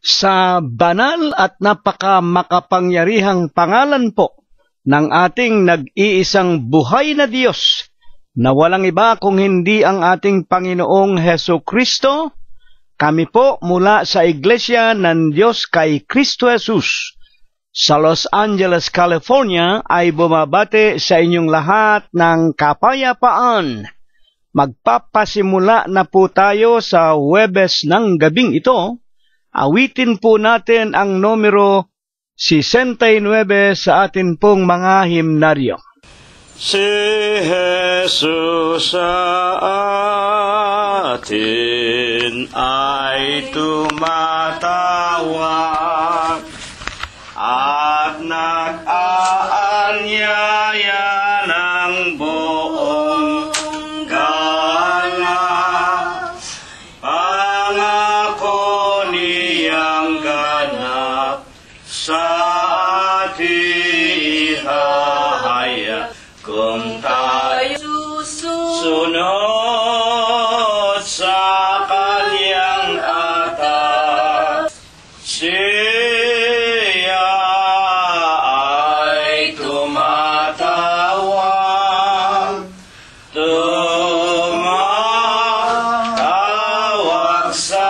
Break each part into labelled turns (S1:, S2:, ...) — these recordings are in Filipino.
S1: Sa banal at napakamakapangyarihang pangalan po ng ating nag-iisang buhay na Diyos, na walang iba kung hindi ang ating Panginoong Hesukristo, kami po mula sa Iglesia ng Diyos kay Kristo Jesus sa Los Angeles, California ay bumabati sa inyong lahat ng kapayapaan. Magpapasimula na po tayo sa Huwebes ng gabing ito. Awitin po natin ang numero 69 sa atin pong mga himnaryo.
S2: Si Jesus sa atin ay tumatawag at nag-aanyaya ng buong galang. Pangako niyang ganap sa ating ihahayag kung tayo susunod sa kanyang atas. Siya ay tumatawag sa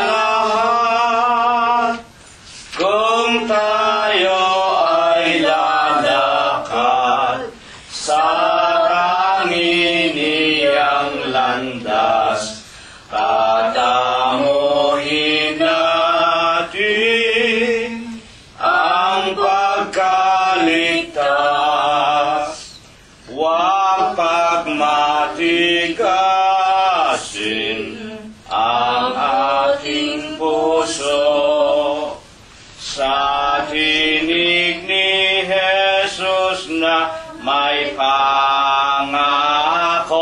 S2: lahat kung tayo ay lalakad sa tanging niyang landas. Tatamuhin natin ang pagkaligtas, huwag pagmatigasin ang ating puso sa tinig ni Jesus na may pangako.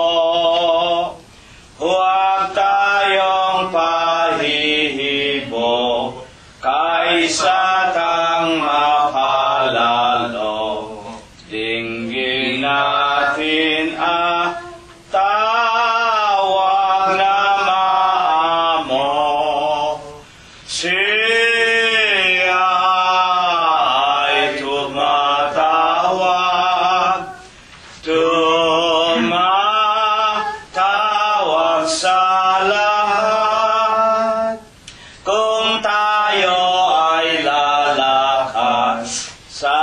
S2: Huwag tayong pahihibo kaysa tang mapalalo. Dinggin natin ang tawag na maamo. Siya ay tumatawag sa lahat kung tayo ay lalakad sa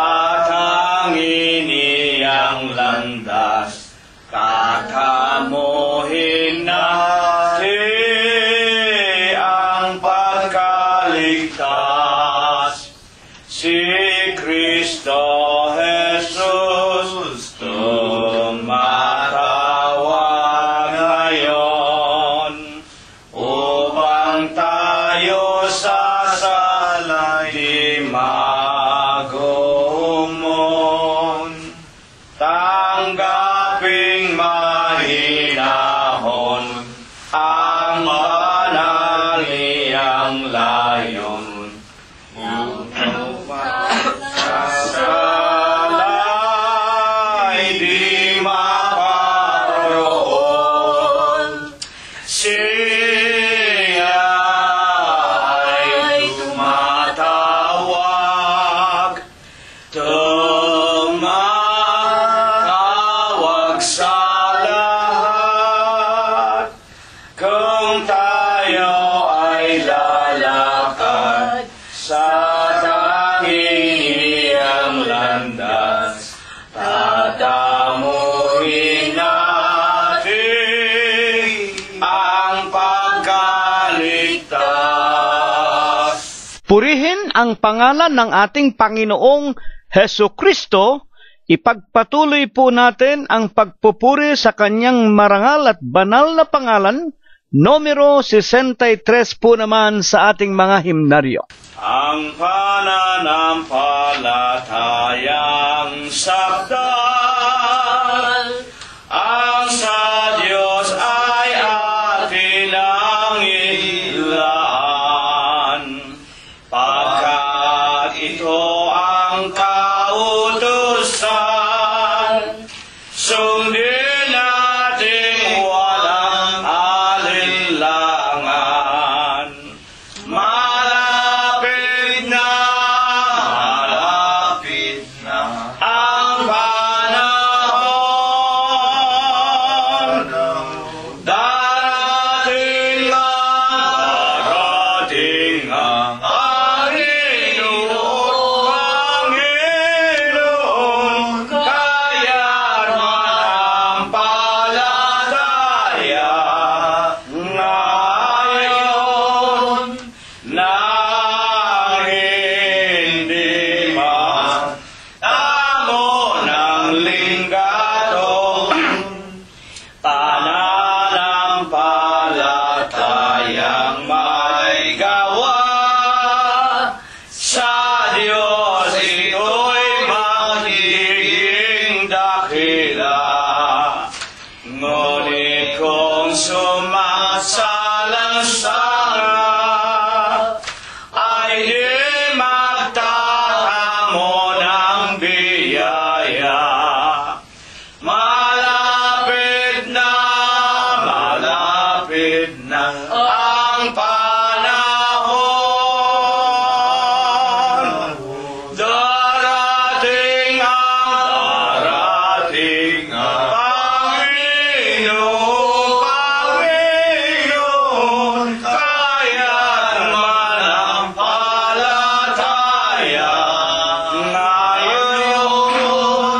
S2: tanging niyang landas. Tatamuhin natin ang pagkaligtas. Si Kristo Jesus tumatawag ngayon upang tayo sasalay di magumon. Tanggaping mahinahon ang banal niyang layon. Sasalay di maparoon. Siya ay tumatawag sa lahat kung tayo ay lalakad sa tanging niyang landas. Tatamuhin natin ang pagkaligtas.
S1: Purihin ang pangalan ng ating Panginoong Hesukristo. Ipagpatuloy po natin ang pagpupuri sa kanyang marangal at banal na pangalan. Numero 63 po naman sa ating mga himnaryo.
S2: Ang pananampalatayang sakdal, ang sa Diyos ay atin ang ilaan, pagkat ito ang kautusan. Sundin natin walang alinlangan. Malay palatayang may gawa. Sa Diyos ito'y magiging dakila. Ngunit kung sumasalang-sala, ay di magtatamo ng biyaya. Malapit na ang panahon. Darating ang Panginoon, kaya't manampalataya ngayon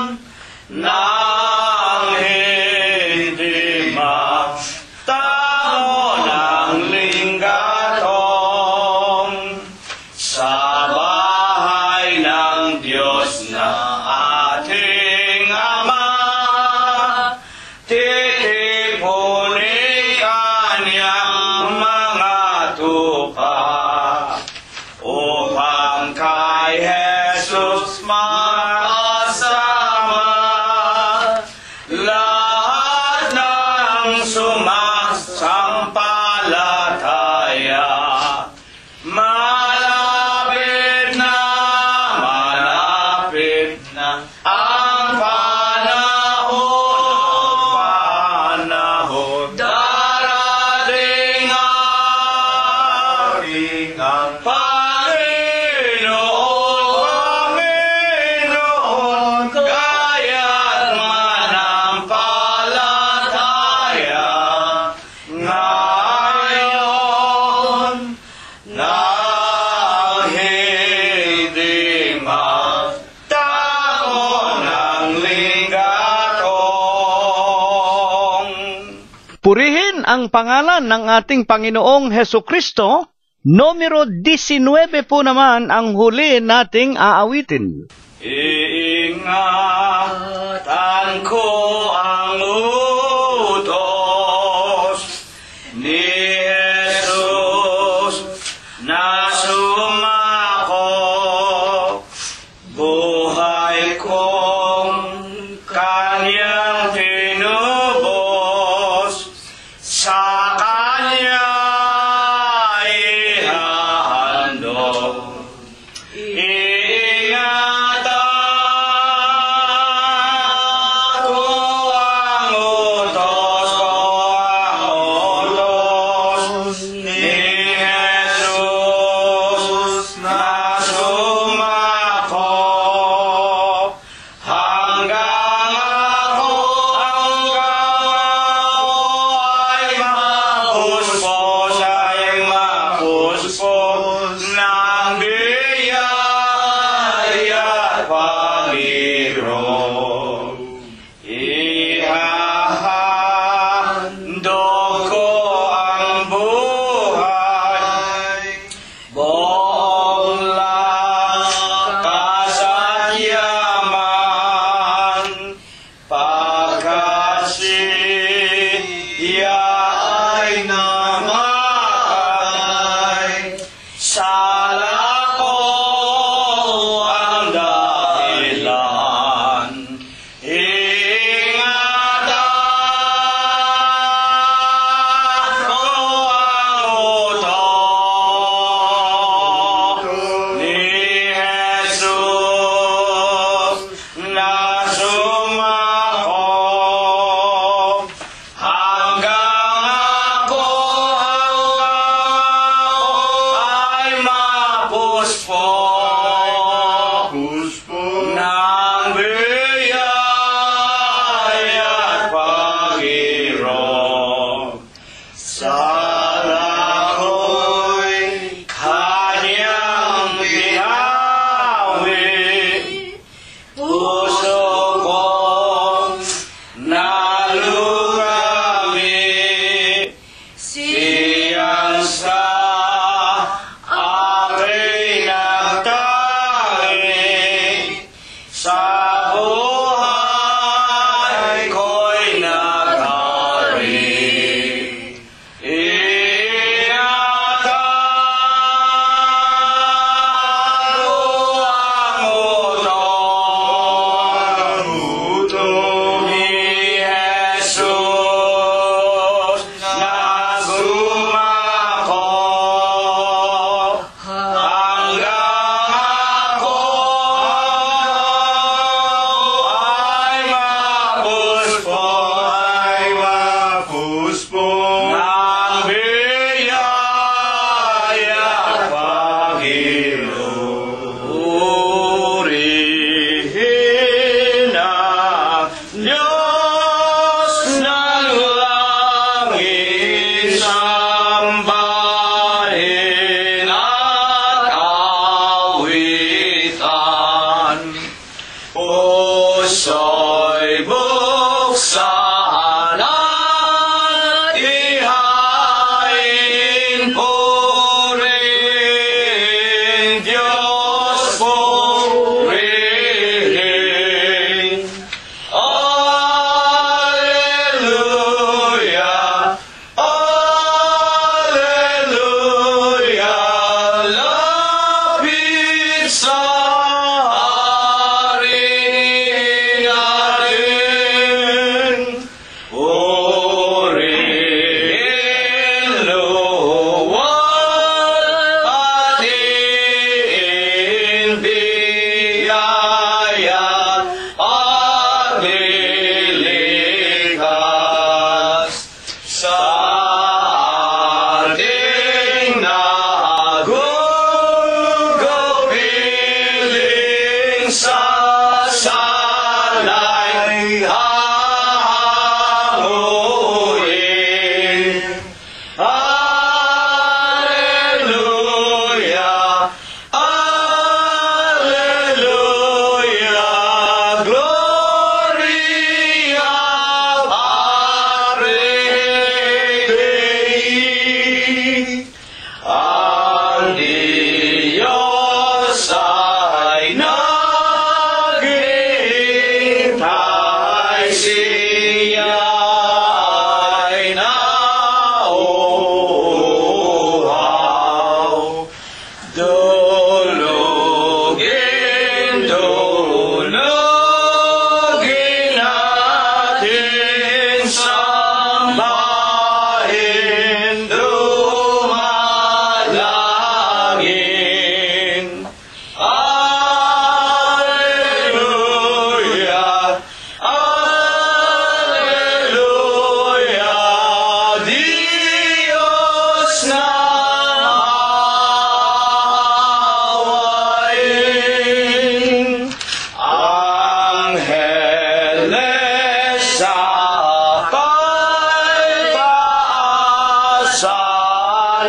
S2: nang hindi magtamo ng linggatong sa bahay ng Diyos na ating Ama. Titipunin Kanyang mga tupa upang kay Jesus makasama lahat ng sumasampalataya. Malapit na ang panahon. Darating ang Panginoon, kaya't manampalataya ngayon nang hindi magtamo ng linggatong.
S1: Purihin ang pangalan ng ating Panginoong Hesukristo. Numero 19 po naman ang huli nating aawitin.
S2: Iingatan ko ang utos ni Jesus na sumako. Buhay kong Kanyang tinubos, sa Kanya ihahandog. Iingatan ko ang utos ni Jesus na sumako. Hanggang ako ay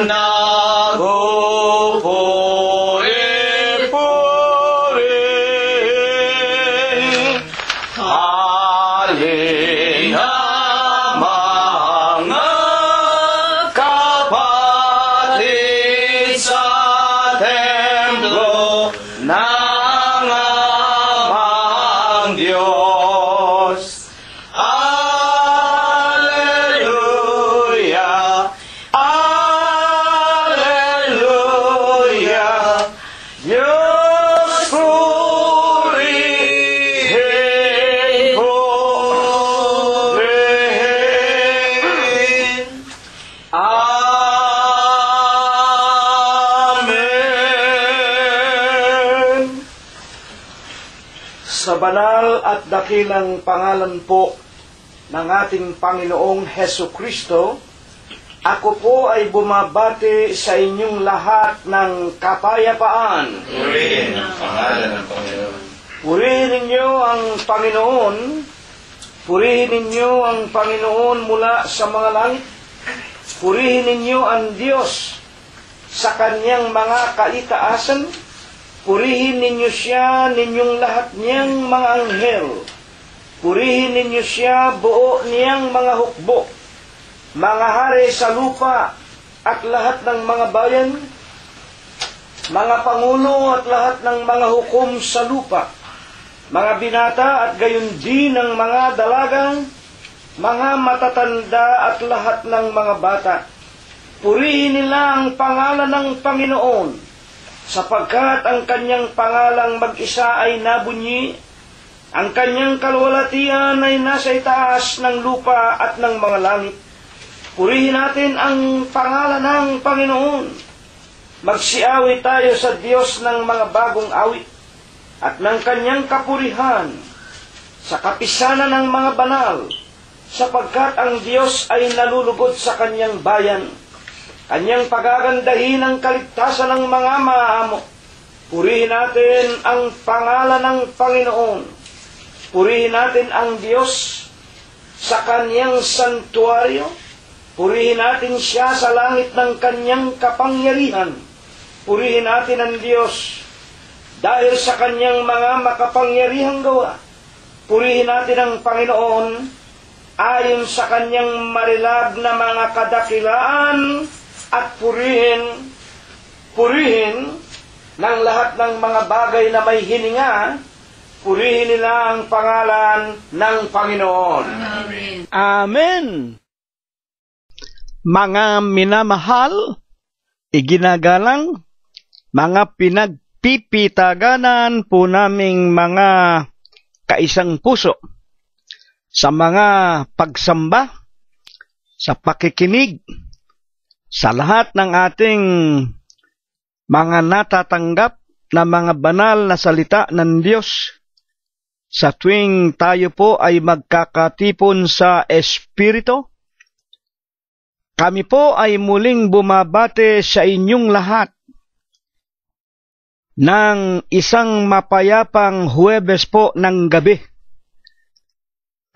S2: nagpupuri-puri. Halina mga kapatid sa templo ng amang Diyos. Alleluia, Alleluia, Diyos purihin, purihin. Amen.
S1: Sa banal at dakilang pangalan po ng ating Panginoong Heso Kristo, ako po ay bumabati sa inyong lahat ng kapayapaan.
S2: Purihin ang pangalan ng Panginoon.
S1: Purihin ninyo ang Panginoon. Purihin ninyo ang Panginoon mula sa mga langit. Purihin ninyo ang Diyos sa kanyang mga kaitaasan. Purihin ninyo siya, ninyong lahat niyang mga anghel. Purihin ninyo siya, buo niyang mga hukbo, mga hari sa lupa at lahat ng mga bayan, mga pangulo at lahat ng mga hukom sa lupa, mga binata at gayon din ng mga dalagang, mga matatanda at lahat ng mga bata. Purihin nila ang pangalan ng Panginoon, sapagkat ang kanyang pangalang mag-isa ay nabunyi, ang kanyang kalwalatian ay nasa itaas ng lupa at ng mga langit. Purihin natin ang pangalan ng Panginoon. Magsiawit tayo sa Diyos ng mga bagong awit at ng kanyang kapurihan sa kapisanan ng mga banal, sapagkat ang Diyos ay nalulugod sa kanyang bayan. Kanyang pagagandahin ang kaligtasan ng mga maamo. Purihin natin ang pangalan ng Panginoon. Purihin natin ang Diyos sa kanyang santuaryo. Purihin natin siya sa langit ng kanyang kapangyarihan. Purihin natin ang Diyos dahil sa kanyang mga makapangyarihang gawa. Purihin natin ang Panginoon ayon sa kanyang marilab na mga kadakilaan at purihin ng lahat ng mga bagay na may hininga. Purihin nila ang pangalan ng Panginoon.
S3: Amen.
S1: Amen. Mga minamahal, iginagalang, mga pinagpipitaganan po naming mga kaisang puso sa mga pagsamba, sa pakikinig, sa lahat ng ating mga natatanggap na mga banal na salita ng Diyos, sa tuwing tayo po ay magkakatipon sa Espiritu. Kami po ay muling bumabate sa inyong lahat ng isang mapayapang Huwebes po ng gabi.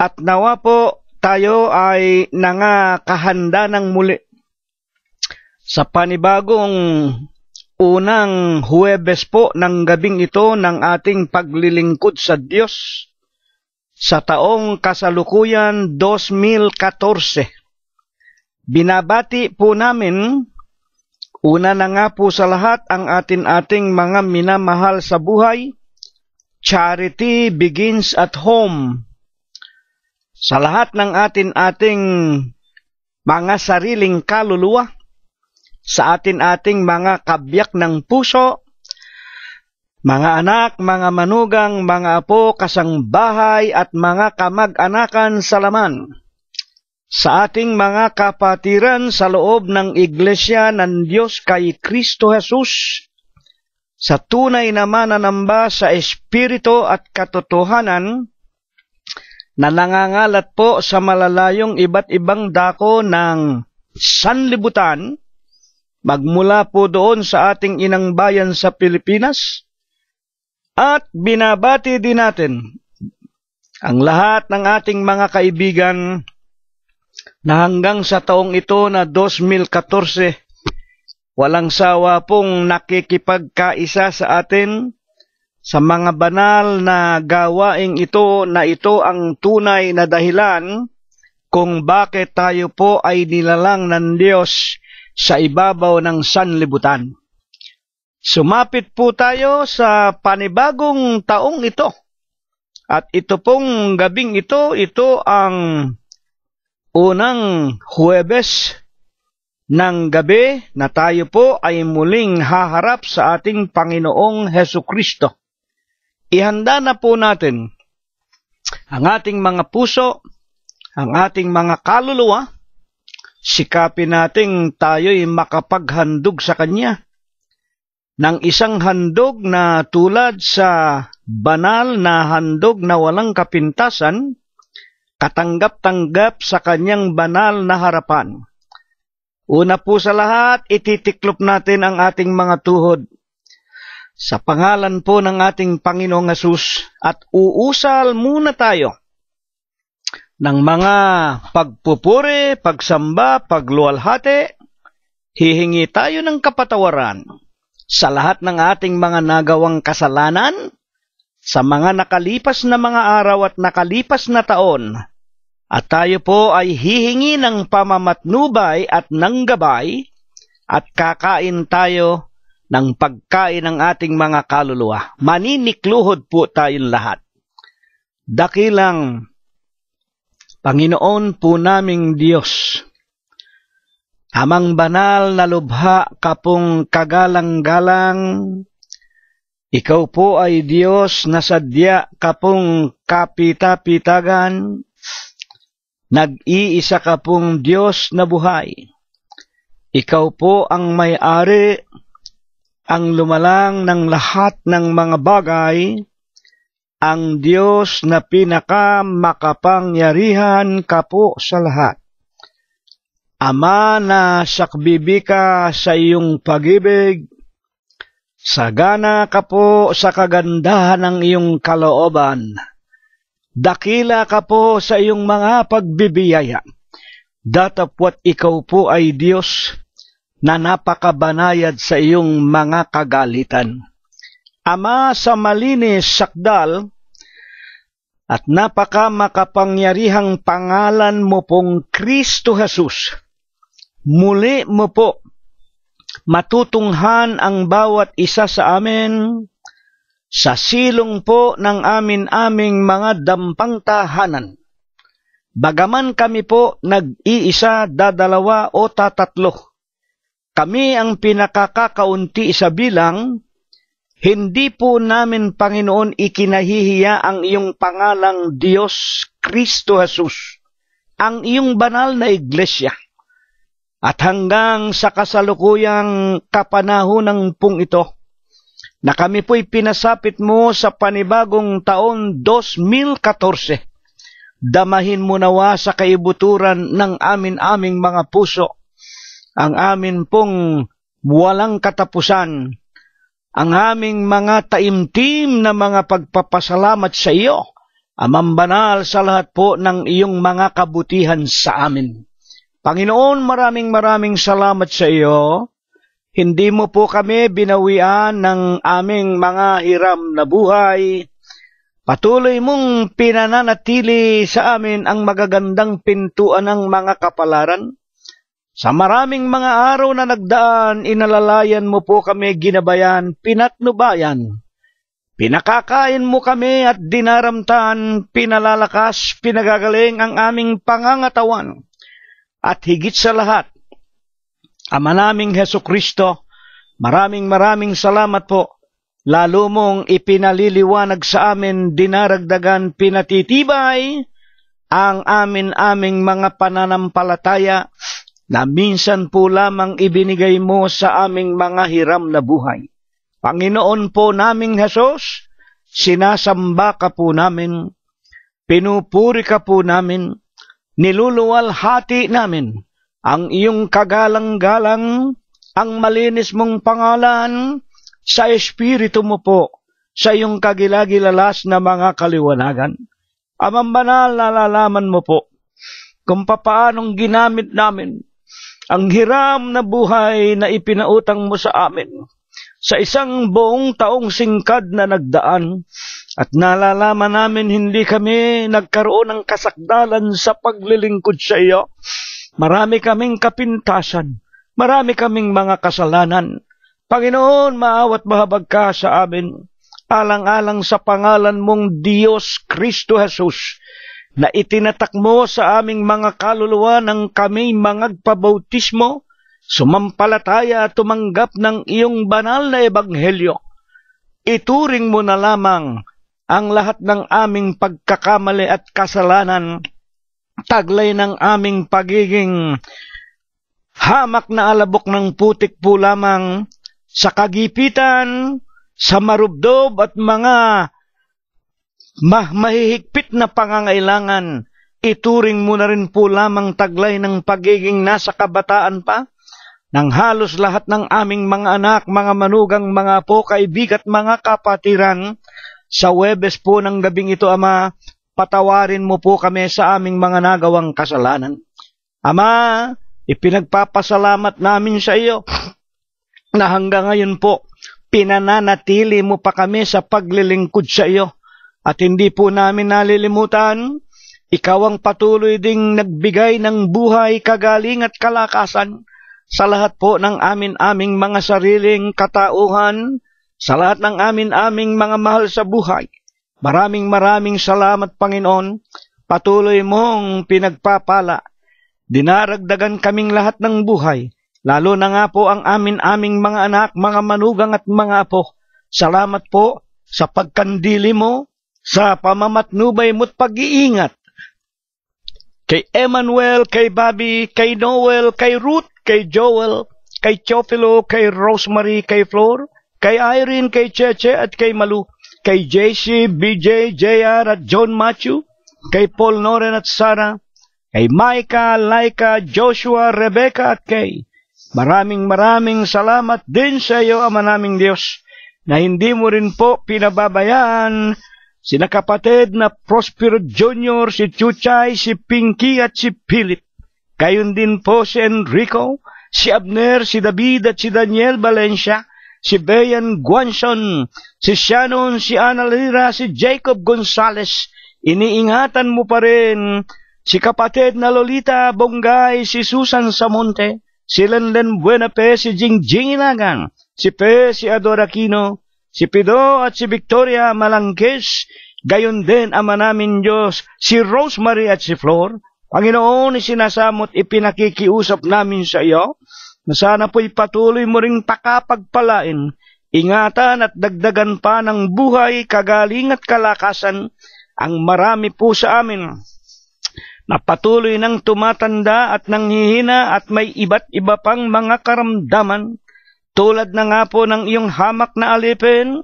S1: At nawa po tayo ay nangakahanda ng muli sa panibagong unang Huwebes po ng gabing ito ng ating paglilingkod sa Diyos sa taong kasalukuyan 2014. Binabati po namin, una na nga po sa lahat, ang ating mga minamahal sa buhay. Charity begins at home. Sa lahat ng ating mga sariling kaluluwa, sa ating mga kabyak ng puso, mga anak, mga manugang, mga apo, kasangbahay at mga kamag-anakan sa laman, sa ating mga kapatiran sa loob ng Iglesia ng Diyos kay Kristo Jesus, sa tunay na mananamba sa Espiritu at katotohanan, na nangangalat po sa malalayong iba't ibang dako ng sanlibutan, magmula po doon sa ating inang bayan sa Pilipinas, at binabati din natin ang lahat ng ating mga kaibigan na hanggang sa taong ito na 2014, walang sawa pong nakikipagkaisa sa atin sa mga banal na gawaing ito na ito ang tunay na dahilan kung bakit tayo po ay nilalang ng Diyos sa ibabaw ng sanlibutan. Sumapit po tayo sa panibagong taong ito. At ito pong gabing ito ang unang Huwebes ng gabi na tayo po ay muling haharap sa ating Panginoong Hesukristo. Ihanda na po natin ang ating mga puso, ang ating mga kaluluwa, sikapin nating tayo'y makapaghandog sa Kanya ng isang handog na tulad sa banal na handog na walang kapintasan, katanggap-tanggap sa Kanyang banal na harapan. Una po sa lahat, ititiklop natin ang ating mga tuhod sa pangalan po ng ating Panginoong Hesus at uusal muna tayo ng mga pagpupuri, pagsamba, pagluwalhati. Hihingi tayo ng kapatawaran sa lahat ng ating mga nagawang kasalanan, sa mga nakalipas na mga araw at nakalipas na taon. At tayo po ay hihingi ng pamamatnubay at ng gabay at kakain tayo ng pagkain ng ating mga kaluluwa. Maninikluhod po tayong lahat. Dakilang Panginoon po naming Diyos, amang banal na lubha kapong kagalang-galang, ikaw po ay Diyos na sadya kapong kapita-pitagan, nag-iisa ka pong Diyos na buhay. Ikaw po ang may-ari, ang lumalang ng lahat ng mga bagay, ang Diyos na pinakamakapangyarihan ka po sa lahat. Ama na sakbibi ka sa iyong pag-ibig, sagana ka po sa kagandahan ng iyong kalooban. Dakila ka po sa iyong mga pagbibiyaya. Datapwat ikaw po ay Diyos na napakabanayad sa iyong mga kagalitan. Ama, sa malinis sakdal at napakamakapangyarihang pangalan mo pong Kristo Jesus, muli mo po matutunghan ang bawat isa sa amin sa silong po ng aming mga dampang tahanan. Bagaman kami po nag-iisa, dadalawa o tatatlo, kami ang pinakakaunti sa bilang, hindi po namin, Panginoon, ikinahihiya ang iyong pangalang Diyos, Kristo Jesus, ang iyong banal na iglesia. At hanggang sa kasalukuyang kapanahunan pong ito, na kami po'y pinasapit mo sa panibagong taon 2014, damahin mo nawa sa kaibuturan ng aming mga puso, ang amin pong walang katapusan, ang aming mga taimtim na mga pagpapasalamat sa iyo, Amang banal sa lahat po ng iyong mga kabutihan sa amin. Panginoon, maraming salamat sa iyo. Hindi mo po kami binawian ng aming mga hiram na buhay. Patuloy mong pinananatili sa amin ang magagandang pintuan ng mga kapalaran. Sa maraming mga araw na nagdaan, inalalayan mo po kami, ginabayan, pinatnubayan. Pinakakain mo kami at dinaramtan, pinalalakas, pinagagaling ang aming pangangatawan. At higit sa lahat, Ama naming Hesukristo, maraming salamat po. Lalo mong ipinaliliwanag sa amin, dinaragdagan, pinatitibay ang aming mga pananampalataya na minsan po lamang ibinigay mo sa aming mga hiram na buhay. Panginoon po naming Hesus, sinasamba ka po namin, pinupuri ka po namin, niluluwalhati namin ang iyong kagalang-galang, ang malinis mong pangalan, sa Espiritu mo po, sa iyong kagilagilalas na mga kaliwanagan. Amang banal, nalalaman mo po kung papaanong ginamit namin ang hiram na buhay na ipinautang mo sa amin sa isang buong taong singkad na nagdaan, at nalalaman namin hindi kami nagkaroon ng kasakdalan sa paglilingkod sa iyo. Marami kaming kapintasan, marami kaming mga kasalanan. Panginoon, maawat mahabag ka sa amin, alang-alang sa pangalan mong Diyos Kristo Jesus, na itinatak mo sa aming mga kaluluwa ng kami mangagpabautismo, sumampalataya at tumanggap ng iyong banal na ebanghelyo. Ituring mo na lamang ang lahat ng aming pagkakamali at kasalanan, taglay ng aming pagiging hamak na alabok ng putik po lamang sa kagipitan, sa marubdob at mga mahihigpit na pangangailangan. Ituring mo na rin po lamang taglay ng pagiging nasa kabataan pa ng halos lahat ng aming mga anak, mga manugang, mga apo, kaibigan at mga kapatiran. Sa Huwebes po ng gabing ito, Ama, patawarin mo po kami sa aming mga nagawang kasalanan. Ama, ipinagpapasalamat namin sa iyo na hanggang ngayon po, pinananatili mo pa kami sa paglilingkod sa iyo. At hindi po namin nalilimutan, ikaw ang patuloy ding nagbigay ng buhay, kagaling at kalakasan sa lahat po ng aming mga sariling katauhan, sa lahat ng aming mga mahal sa buhay. Maraming salamat, Panginoon. Patuloy mong pinagpapala. Dinaragdagan kaming lahat ng buhay, lalo na nga po ang aming mga anak, mga manugang at mga apo. Salamat po sa pagkandili mo, sa pamamatnubay mo't pag-iingat. Kay Emmanuel, kay Bobby, kay Noel, kay Ruth, kay Joel, kay Chofilo, kay Rosemary, kay Flor, kay Irene, kay Cheche at kay Malu, kay JC, BJ, JR at John Matthew, kay Paul, Noren at Sarah, kay Micah, Laika, Joshua, Rebecca at kay. Maraming salamat din sa iyo, Ama naming Diyos, na hindi mo rin po pinababayaan sina kapatid na Prospero Jr., si Chuchay, si Pinky at si Philip. Gayon din po si Enrico, si Abner, si David at si Daniel Valencia, si Bayan Guanson, si Shannon, si Annalira, si Jacob Gonzales. Iniingatan mo pa rin si kapatid na Lolita Bongay, si Susan Samonte, si Lenlen Buenape, si Jingjing Ilagan, si Pe, si Ador Aquino, si Pido at si Victoria Malangkes. Gayon din, Ama namin Diyos, si Rosemary at si Flor. Panginoon, isinasamot ipinakikiusap namin sa iyo, na sana po'y patuloy mo ring pakapagpalain, ingatan at dagdagan pa ng buhay, kagaling at kalakasan ang marami po sa amin, na patuloy nang tumatanda at nanghihina at may iba't iba pang mga karamdaman, tulad na nga po ng iyong hamak na alipin.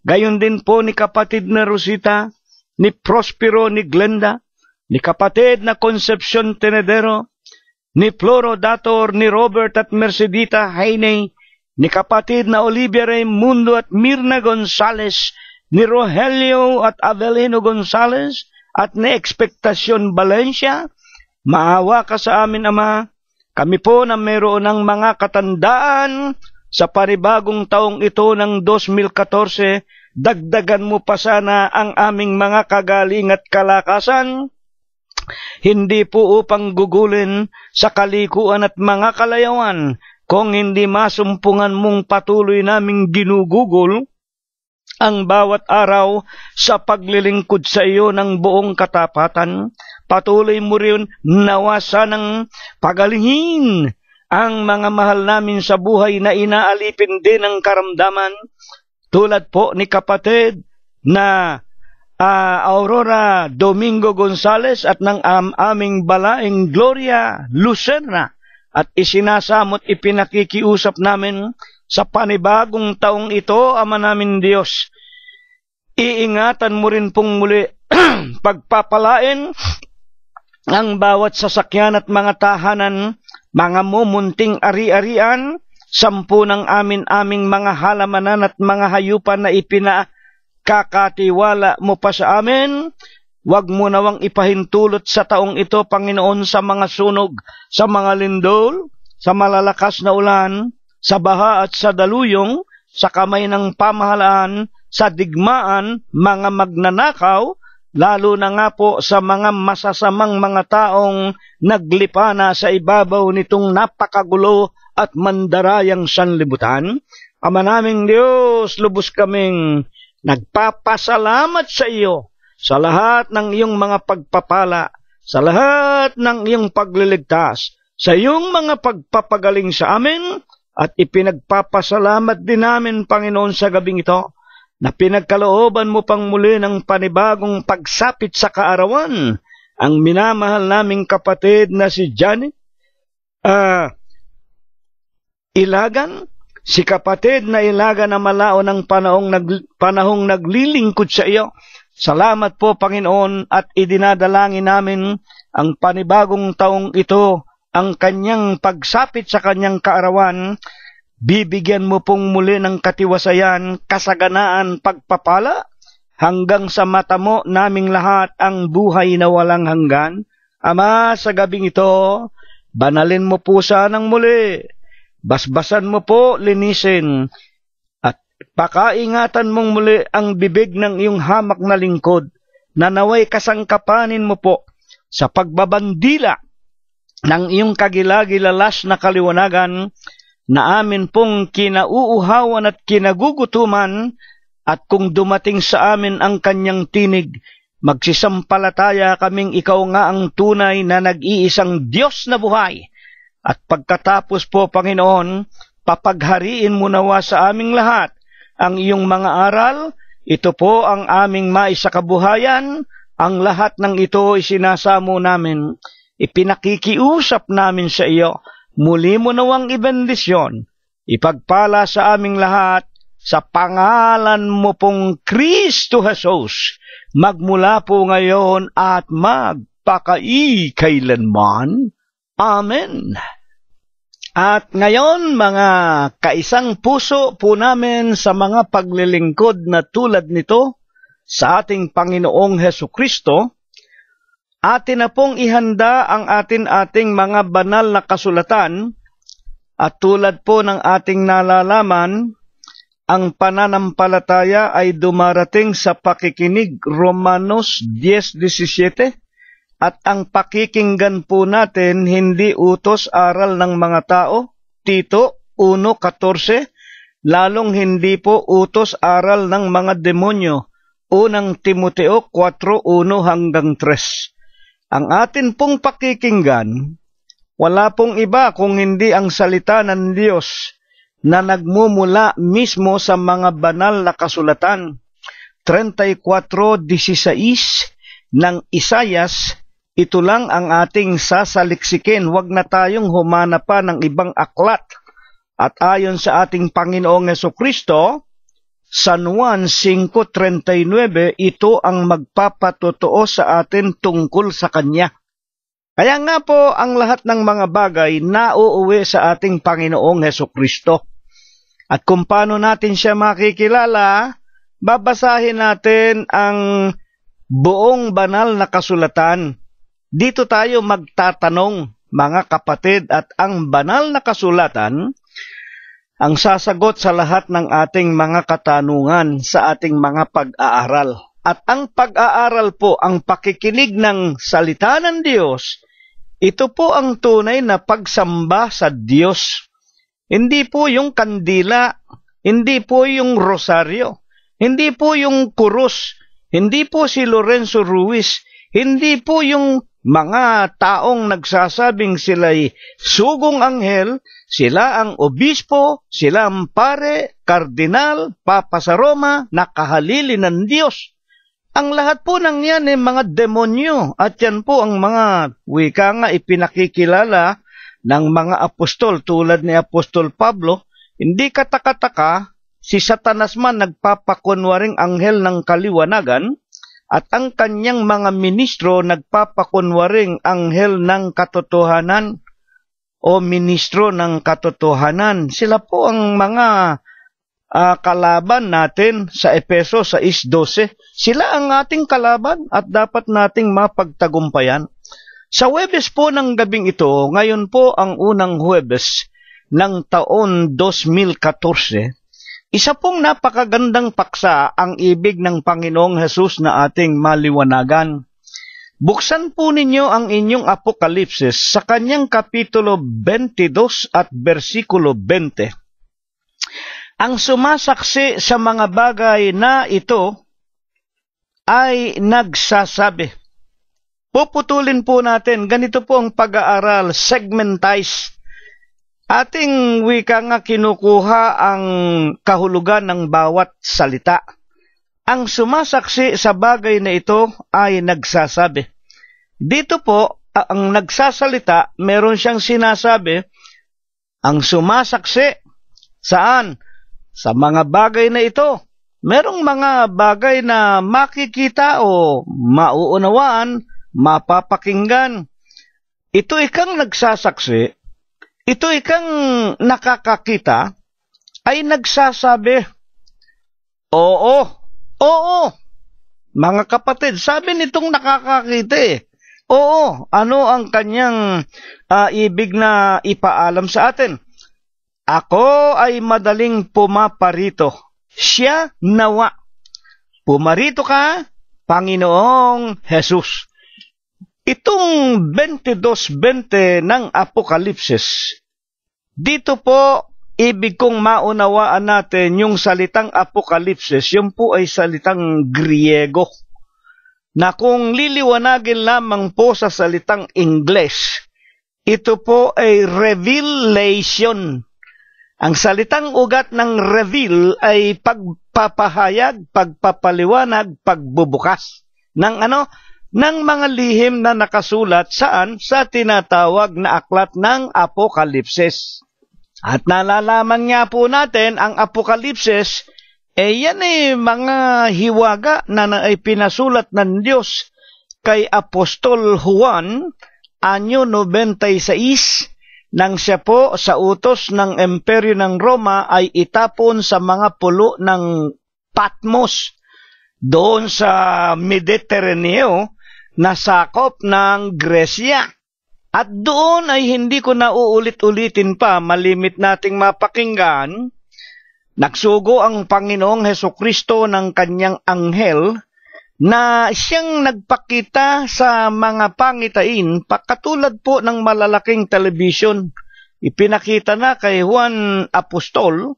S1: Gayon din po ni kapatid na Rosita, ni Prospero, ni Glenda, ni kapatid na Concepcion Tenedero, ni Floro Dator, ni Robert at Mercedita Hainey, ni kapatid na Olivia Raimundo at Mirna Gonzales, ni Rogelio at Avelino Gonzales, at ni Expectacion Valencia. Maawa ka sa amin, Ama. Kami po na mayroon ng mga katandaan sa panibagong taong ito ng 2014, dagdagan mo pa sana ang aming mga kagaling at kalakasan, hindi po upang gugulin sa kalikuan at mga kalayawan, kung hindi masumpungan mong patuloy naming ginugugol ang bawat araw sa paglilingkod sa iyo ng buong katapatan. Patuloy mo rin nawasan ng pagalingin ang mga mahal namin sa buhay na inaalipin din ng karamdaman, tulad po ni kapatid na Aurora Domingo Gonzales at ng aming balaing Gloria Lucena. At isinasamot ipinakikiusap namin sa panibagong taong ito, Ama namin Diyos. Iingatan mo rin pong muli pagpapalain ang bawat sasakyan at mga tahanan, mga mumunting ari-arian, 10 ng aming mga halamanan at mga hayupan na ipinakakatiwala mo pa sa amin. Huwag mo nawang ipahintulot sa taong ito, Panginoon, sa mga sunog, sa mga lindol, sa malalakas na ulan, sa baha at sa daluyong, sa kamay ng pamahalaan, sa digmaan, mga magnanakaw, lalo na nga po sa mga masasamang mga taong naglipana sa ibabaw nitong napakagulo at mandarayang sanlibutan. Ama naming Diyos, lubos kaming nagpapasalamat sa iyo sa lahat ng iyong mga pagpapala, sa lahat ng iyong pagliligtas, sa iyong mga pagpapagaling sa amin, at ipinagpapasalamat din namin, Panginoon, sa gabing ito, na pinagkalooban mo pang muli ng panibagong pagsapit sa kaarawan, ang minamahal naming kapatid na si Johnny Ilagan, si kapatid na Ilagan na malao ng panahong naglilingkod sa iyo. Salamat po, Panginoon, at idinadalangin namin ang panibagong taong ito, ang kanyang pagsapit sa kanyang kaarawan. Bibigyan mo pong muli ng katiwasayan, kasaganaan, pagpapala, hanggang sa mata mo naming lahat ang buhay na walang hanggan. Ama, sa gabing ito, banalin mo po sanang muli, basbasan mo po, linisin, at pakaingatan mong muli ang bibig ng iyong hamak na lingkod, na naway kasangkapanin mo po sa pagbabandila ng iyong kagilagilalas na kaliwanagan, na amin pong kinauuhawan at kinagugutuman, at kung dumating sa amin ang kanyang tinig, magsisampalataya kaming ikaw nga ang tunay na nag-iisang Diyos na buhay. At pagkatapos po, Panginoon, papaghariin mo nawa sa aming lahat ang iyong mga aral. Ito po ang aming maisakabuhayan. Ang lahat ng ito isinasamo namin. Ipinakikiusap namin sa iyo. Muli mo nawang ibendisyon. Ipagpala sa aming lahat sa pangalan mo pong Kristo Jesus, magmula po ngayon at magpakailanman. Amen. At ngayon, mga kaisang puso po namin sa mga paglilingkod na tulad nito sa ating Panginoong Hesukristo, atin na pong ihanda ang ating mga banal na kasulatan, at tulad po ng ating nalalaman, ang pananampalataya ay dumarating sa pakikinig, Romanos 10:17, at ang pakikinggan po natin hindi utos aral ng mga tao, Tito 1:14, lalong hindi po utos aral ng mga demonyo, unang Timoteo 4:1-3. Ang atin pong pakikinggan, wala pong iba kung hindi ang salita ng Diyos na nagmumula mismo sa mga banal na kasulatan. 34:16 ng Isayas, ito lang ang ating sasaliksikin. Huwag na tayong humana pa ng ibang aklat. At ayon sa ating Panginoong Hesukristo, San Juan 5:39, ito ang magpapatotoo sa atin tungkol sa Kanya. Kaya nga po, ang lahat ng mga bagay nauuwi sa ating Panginoong Hesukristo. At kung paano natin siya makikilala, babasahin natin ang buong banal na kasulatan. Dito tayo magtatanong, mga kapatid, at ang banal na kasulatan ang sasagot sa lahat ng ating mga katanungan sa ating mga pag-aaral. At ang pag-aaral po, ang pakikinig ng salita ng Diyos, ito po ang tunay na pagsamba sa Diyos. Hindi po yung kandila, hindi po yung rosaryo, hindi po yung kurus, hindi po si Lorenzo Ruiz, hindi po yung mga taong nagsasabing sila'y sugong anghel, sila ang obispo, sila ang pare, kardinal, papa sa Roma, nakahalili ng Diyos. Ang lahat po ng yan ay mga demonyo, at yan po ang mga wika nga ipinakikilala ng mga apostol tulad ni Apostol Pablo. Hindi katakataka, si Satanas man nagpapakunwaring anghel ng kaliwanagan, at ang kanyang mga ministro nagpapakunwaring anghel ng katotohanan o ministro ng katotohanan. Sila po ang mga kalaban natin sa Efeso 6:12. Sila ang ating kalaban at dapat nating mapagtagumpayan. Sa Huwebes po ng gabing ito, ngayon po ang unang Huwebes ng taon 2014, isa pong napakagandang paksa ang ibig ng Panginoong Hesus na ating maliwanagan. Buksan po ninyo ang inyong Apokalipsis sa kanyang kapitulo 22 at versikulo 20. Ang sumasaksi sa mga bagay na ito ay nagsasabi. Puputulin po natin, ganito po ang pag-aaral, segmentize. Ating wika nga kinukuha ang kahulugan ng bawat salita. Ang sumasaksi sa bagay na ito ay nagsasabi. Dito po, ang nagsasalita, meron siyang sinasabi, ang sumasaksi, saan? Sa mga bagay na ito. Merong mga bagay na makikita o mauunawaan, mapapakinggan. Ito ikang nagsasaksi, ito ikang nakakakita, ay nagsasabi, oo, oo. Mga kapatid, sabi nitong nakakakita oo, ano ang kanyang ibig na ipaalam sa atin? Ako ay madaling pumaparito. Siya nawa. Pumarito ka, Panginoong Hesus. Itong 22:20 ng Apokalipsis, dito po, ibig kong maunawaan natin yung salitang Apokalipsis, yung po ay salitang Griego, na kung liliwanagin lamang po sa salitang Ingles, ito po ay revelation. Ang salitang ugat ng reveal ay pagpapahayag, pagpapaliwanag, pagbubukas ng ng mga lihim na nakasulat saan sa tinatawag na aklat ng Apokalipsis. At nalalaman nga po natin ang Apokalipsis, yan mga hiwaga na ay pinasulat ng Diyos kay Apostol Juan, anyo 96, nang siya po sa utos ng Imperyo ng Roma ay itapon sa mga pulo ng Patmos, doon sa Mediteraneo, na sakop ng Gresya. At doon ay hindi ko na uulit-ulitin pa, malimit nating mapakinggan, nagsugo ang Panginoong Hesukristo ng kanyang anghel na siyang nagpakita sa mga pangitain, katulad po ng malalaking telebisyon. Ipinakita na kay Juan Apostol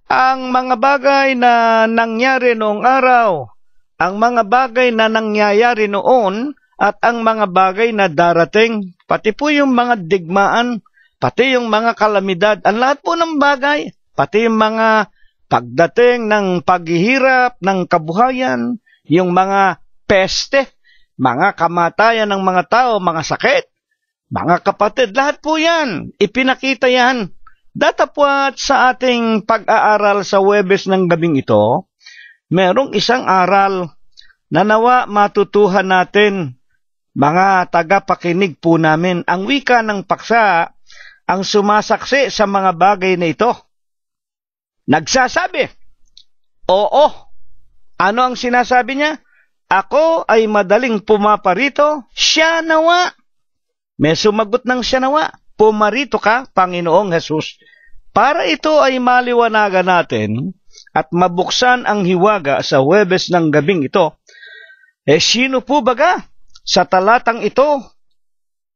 S1: ang mga bagay na nangyari noong araw, ang mga bagay na nangyayari noon, at ang mga bagay na darating, pati po yung mga digmaan, pati yung mga kalamidad, ang lahat po ng bagay, pati yung mga pagdating ng paghihirap ng kabuhayan, yung mga peste, mga kamatayan ng mga tao, mga sakit, mga kapatid, lahat po yan, ipinakita yan. Datapwat sa ating pag-aaral sa Huwebes ng gabing ito, merong isang aral na nawa matutuhan natin, mga tagapakinig po namin. Ang wika ng paksa, ang sumasaksi sa mga bagay na ito. Nagsasabi, oo. Ano ang sinasabi niya? Ako ay madaling pumaparito, siya nawa. May sumagot ng siya nawa, pumarito ka, Panginoong Hesus. Para ito ay maliwanagan natin at mabuksan ang hiwaga sa Huwebes ng gabing ito, sino po baga sa talatang ito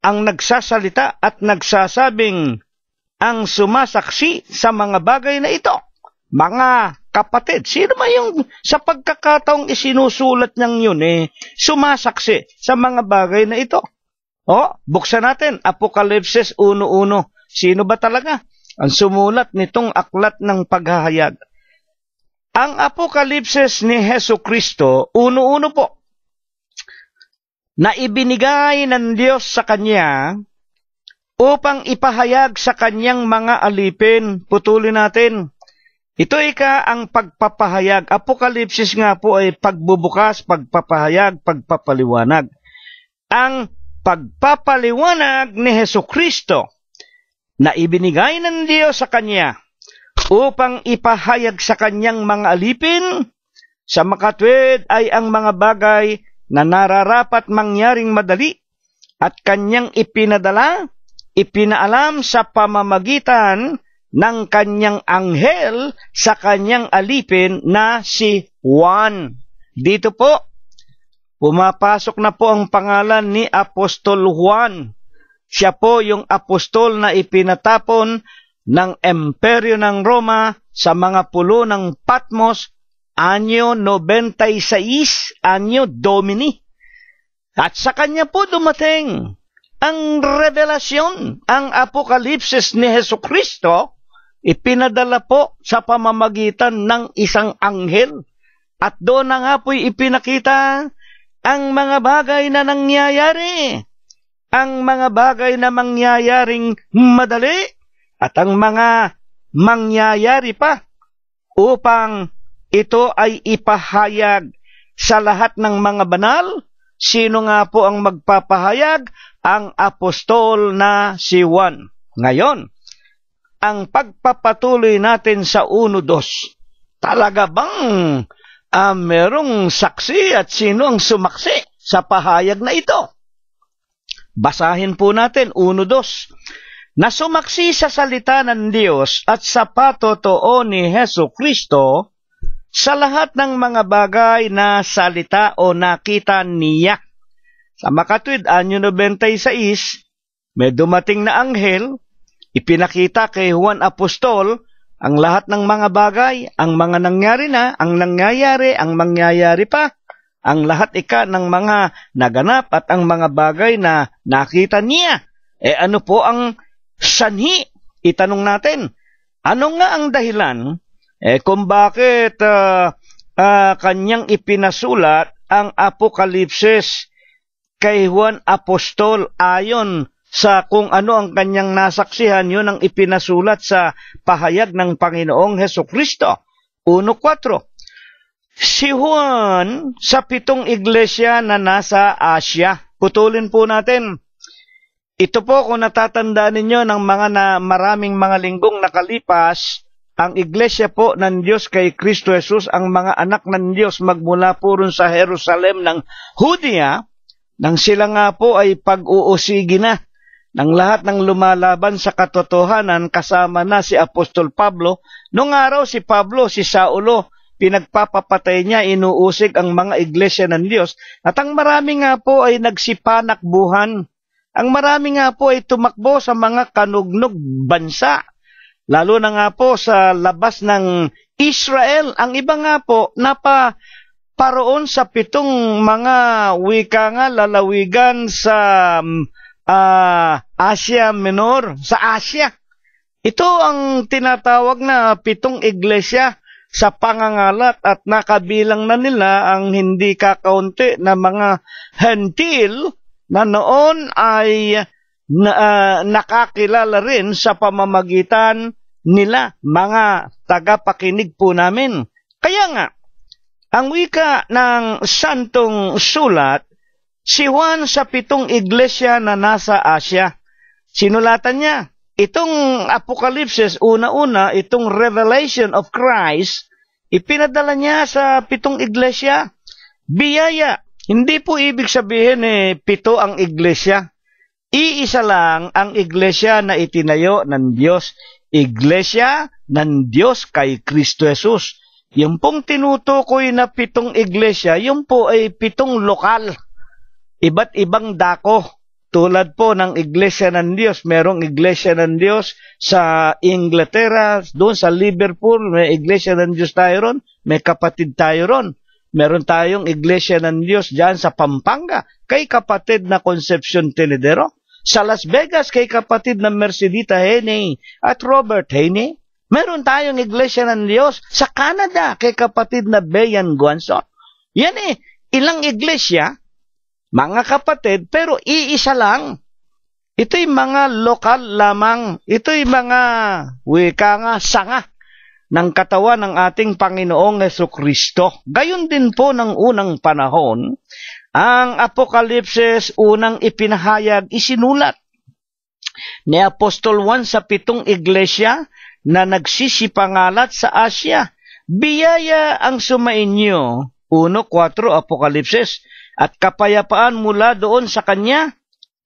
S1: ang nagsasalita at nagsasabing ang sumasaksi sa mga bagay na ito? Mga kapatid, sino ba yung sa pagkakataong isinusulat niyang yun sumasaksi sa mga bagay na ito? Buksan natin, Apokalipsis 1:1. Sino ba talaga ang sumulat nitong aklat ng paghahayag? Ang Apokalipsis ni Hesukristo, 1:1 po, na ibinigay ng Diyos sa Kanya upang ipahayag sa Kanyang mga alipin. Putulin natin. Ito ang pagpapahayag. Apokalipsis nga po ay pagbubukas, pagpapahayag, pagpapaliwanag. Ang pagpapaliwanag ni Hesukristo na ibinigay ng Diyos sa Kanya upang ipahayag sa Kanyang mga alipin, sa makatwid ay ang mga bagay na nararapat mangyaring madali at kanyang ipinaalam sa pamamagitan ng kanyang anghel sa kanyang alipin na si Juan. Dito po, pumapasok na po ang pangalan ni Apostol Juan. Siya po yung apostol na ipinatapon ng Imperyo ng Roma sa mga pulo ng Patmos, anyo 96, anyo Domini. At sa kanya po dumating ang revelasyon, ang apokalipsis ni Hesukristo, ipinadala po sa pamamagitan ng isang anghel. At doon na nga po'y ipinakita ang mga bagay na nangyayari, ang mga bagay na mangyayaring madali, at ang mga mangyayari pa, upang ito ay ipahayag sa lahat ng mga banal. Sino nga po ang magpapahayag? Ang apostol na si Juan. Ngayon, ang pagpapatuloy natin sa 1:2, talaga bang merong saksi at sino ang sumaksi sa pahayag na ito? Basahin po natin 1:2. Na sumaksi sa salita ng Diyos at sa patotoo ni Hesukristo sa lahat ng mga bagay na salita o nakita niya. Sa makatwid, anyo 96, may dumating na anghel, ipinakita kay Juan Apostol ang lahat ng mga bagay, ang mga nangyari na, ang nangyayari, ang mangyayari pa, ang lahat ng mga naganap at ang mga bagay na nakita niya. Ano po ang sanhi? Itanong natin, ano nga ang dahilan kung bakit kanyang ipinasulat ang Apokalipsis kay Juan Apostol ayon sa kung ano ang kanyang nasaksihan? Yun ang ipinasulat sa pahayag ng Panginoong Hesukristo. 1:4. Si Juan sa 7 iglesia na nasa Asia. Putulin po natin. Ito po, kung natatandaan ninyo ng maraming mga linggong nakalipas, ang iglesia po ng Diyos kay Kristo Jesus, ang mga anak ng Diyos magmula po rin sa Jerusalem ng Judea, nang sila nga po ay pag-uusigi na ng lahat ng lumalaban sa katotohanan, kasama na si Apostol Pablo. Noong araw si Pablo, si Saulo, pinagpapapatay niya, inuusig ang mga iglesia ng Diyos. At ang marami nga po ay nagsipanakbuhan. Ang marami nga po ay tumakbo sa mga kanugnog bansa. Lalo na nga po sa labas ng Israel. Ang iba nga po naparoon sa 7 mga wika nga lalawigan sa Asia Minor, sa Asia. Ito ang tinatawag na 7 iglesia sa pangangalat, at nakabilang na nila ang hindi kakaunti na mga hentil na noon ay nakakilala rin sa pamamagitan nila, mga tagapakinig po namin. Kaya nga, ang wika ng Santong Sulat, si Juan sa 7 iglesia na nasa Asia, sinulatan niya. Itong Apokalipsis, una-una, itong Revelation of Christ, ipinadala niya sa 7 iglesia. Biyaya. Hindi po ibig sabihin 7 ang iglesia. Iisa lang ang iglesia na itinayo ng Diyos. Iglesia ng Diyos kay Kristo Jesus. Yung pong tinutukoy na 7 iglesia, yung po ay 7 lokal. Iba't ibang dako. Tulad po ng Iglesia ng Diyos, merong Iglesia ng Diyos sa Inglaterra, doon sa Liverpool, may Iglesia ng Diyos tayo ron, may kapatid tayo ron. Meron tayong Iglesia ng Diyos dyan sa Pampanga, kay kapatid na Concepcion Tenedero. Sa Las Vegas, kay kapatid na Mercedita Heney at Robert Heney. Meron tayong Iglesia ng Diyos sa Canada, kay kapatid na Bayan Guanzon. Yan ilang iglesia, mga kapatid, pero iisa lang. Ito'y mga lokal lamang. Ito'y mga wika nga sanga ng katawan ng ating Panginoong Hesukristo. Gayon din po ng unang panahon, ang Apokalipsis unang ipinahayag, isinulat ni Apostol Juan sa 7 iglesia na nagsisipangalat sa Asia. Biyaya ang sumainyo, 1:4 Apokalipsis, at kapayapaan mula doon sa kanya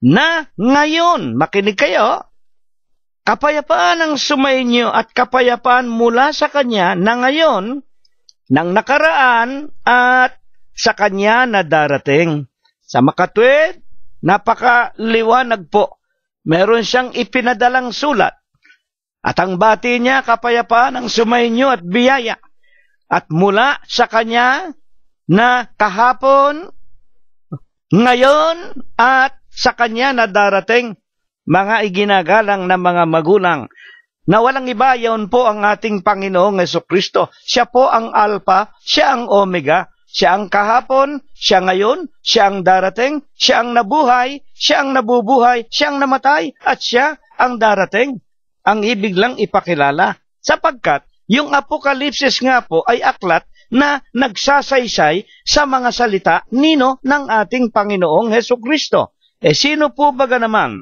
S1: na ngayon, makinig kayo, kapayapaan ang sumainyo at kapayapaan mula sa Kanya na ngayon, ng nakaraan at sa Kanya na darating. Sa makatwid, napakaliwanag po. Meron siyang ipinadalang sulat. At ang bati niya, kapayapaan ang sumainyo at biyaya. At mula sa Kanya na kahapon, ngayon, at sa Kanya na darating, mga iginagalang na mga magulang, na walang iba, yaon po ang ating Panginoong Hesukristo. Siya po ang Alpha, siya ang Omega, siya ang kahapon, siya ngayon, siya ang darating, siya ang nabuhay, siya ang nabubuhay, siya ang namatay, at siya ang darating. Ang ibig lang ipakilala, sapagkat yung Apokalipsis nga po ay aklat na nagsasaysay sa mga salita nino ng ating Panginoong Hesukristo. Sino po baga naman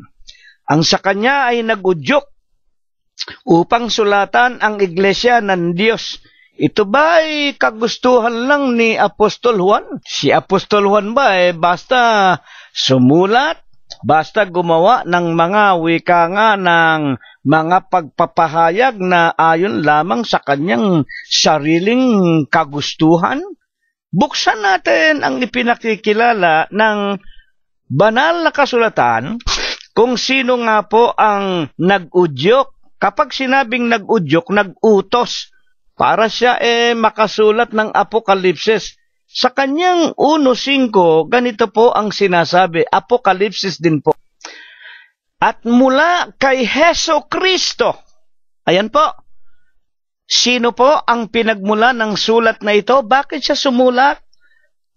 S1: ang sa Kanya ay nagudyok upang sulatan ang iglesia ng Diyos? Ito ba ay kagustuhan lang ni Apostol Juan? Si Apostol Juan ba basta sumulat, basta gumawa ng mga wika nga ng mga pagpapahayag na ayon lamang sa kanyang sariling kagustuhan? Buksan natin ang ipinakikilala ng banal na kasulatan kung sino nga po ang nag-udyok. Kapag sinabing nag-udyok, nag-utos para siya makasulat ng Apokalipsis. Sa kanyang 1:5, ganito po ang sinasabi, Apokalipsis din po. At mula kay Hesukristo. Ayan po. Sino po ang pinagmula ng sulat na ito? Bakit siya sumulat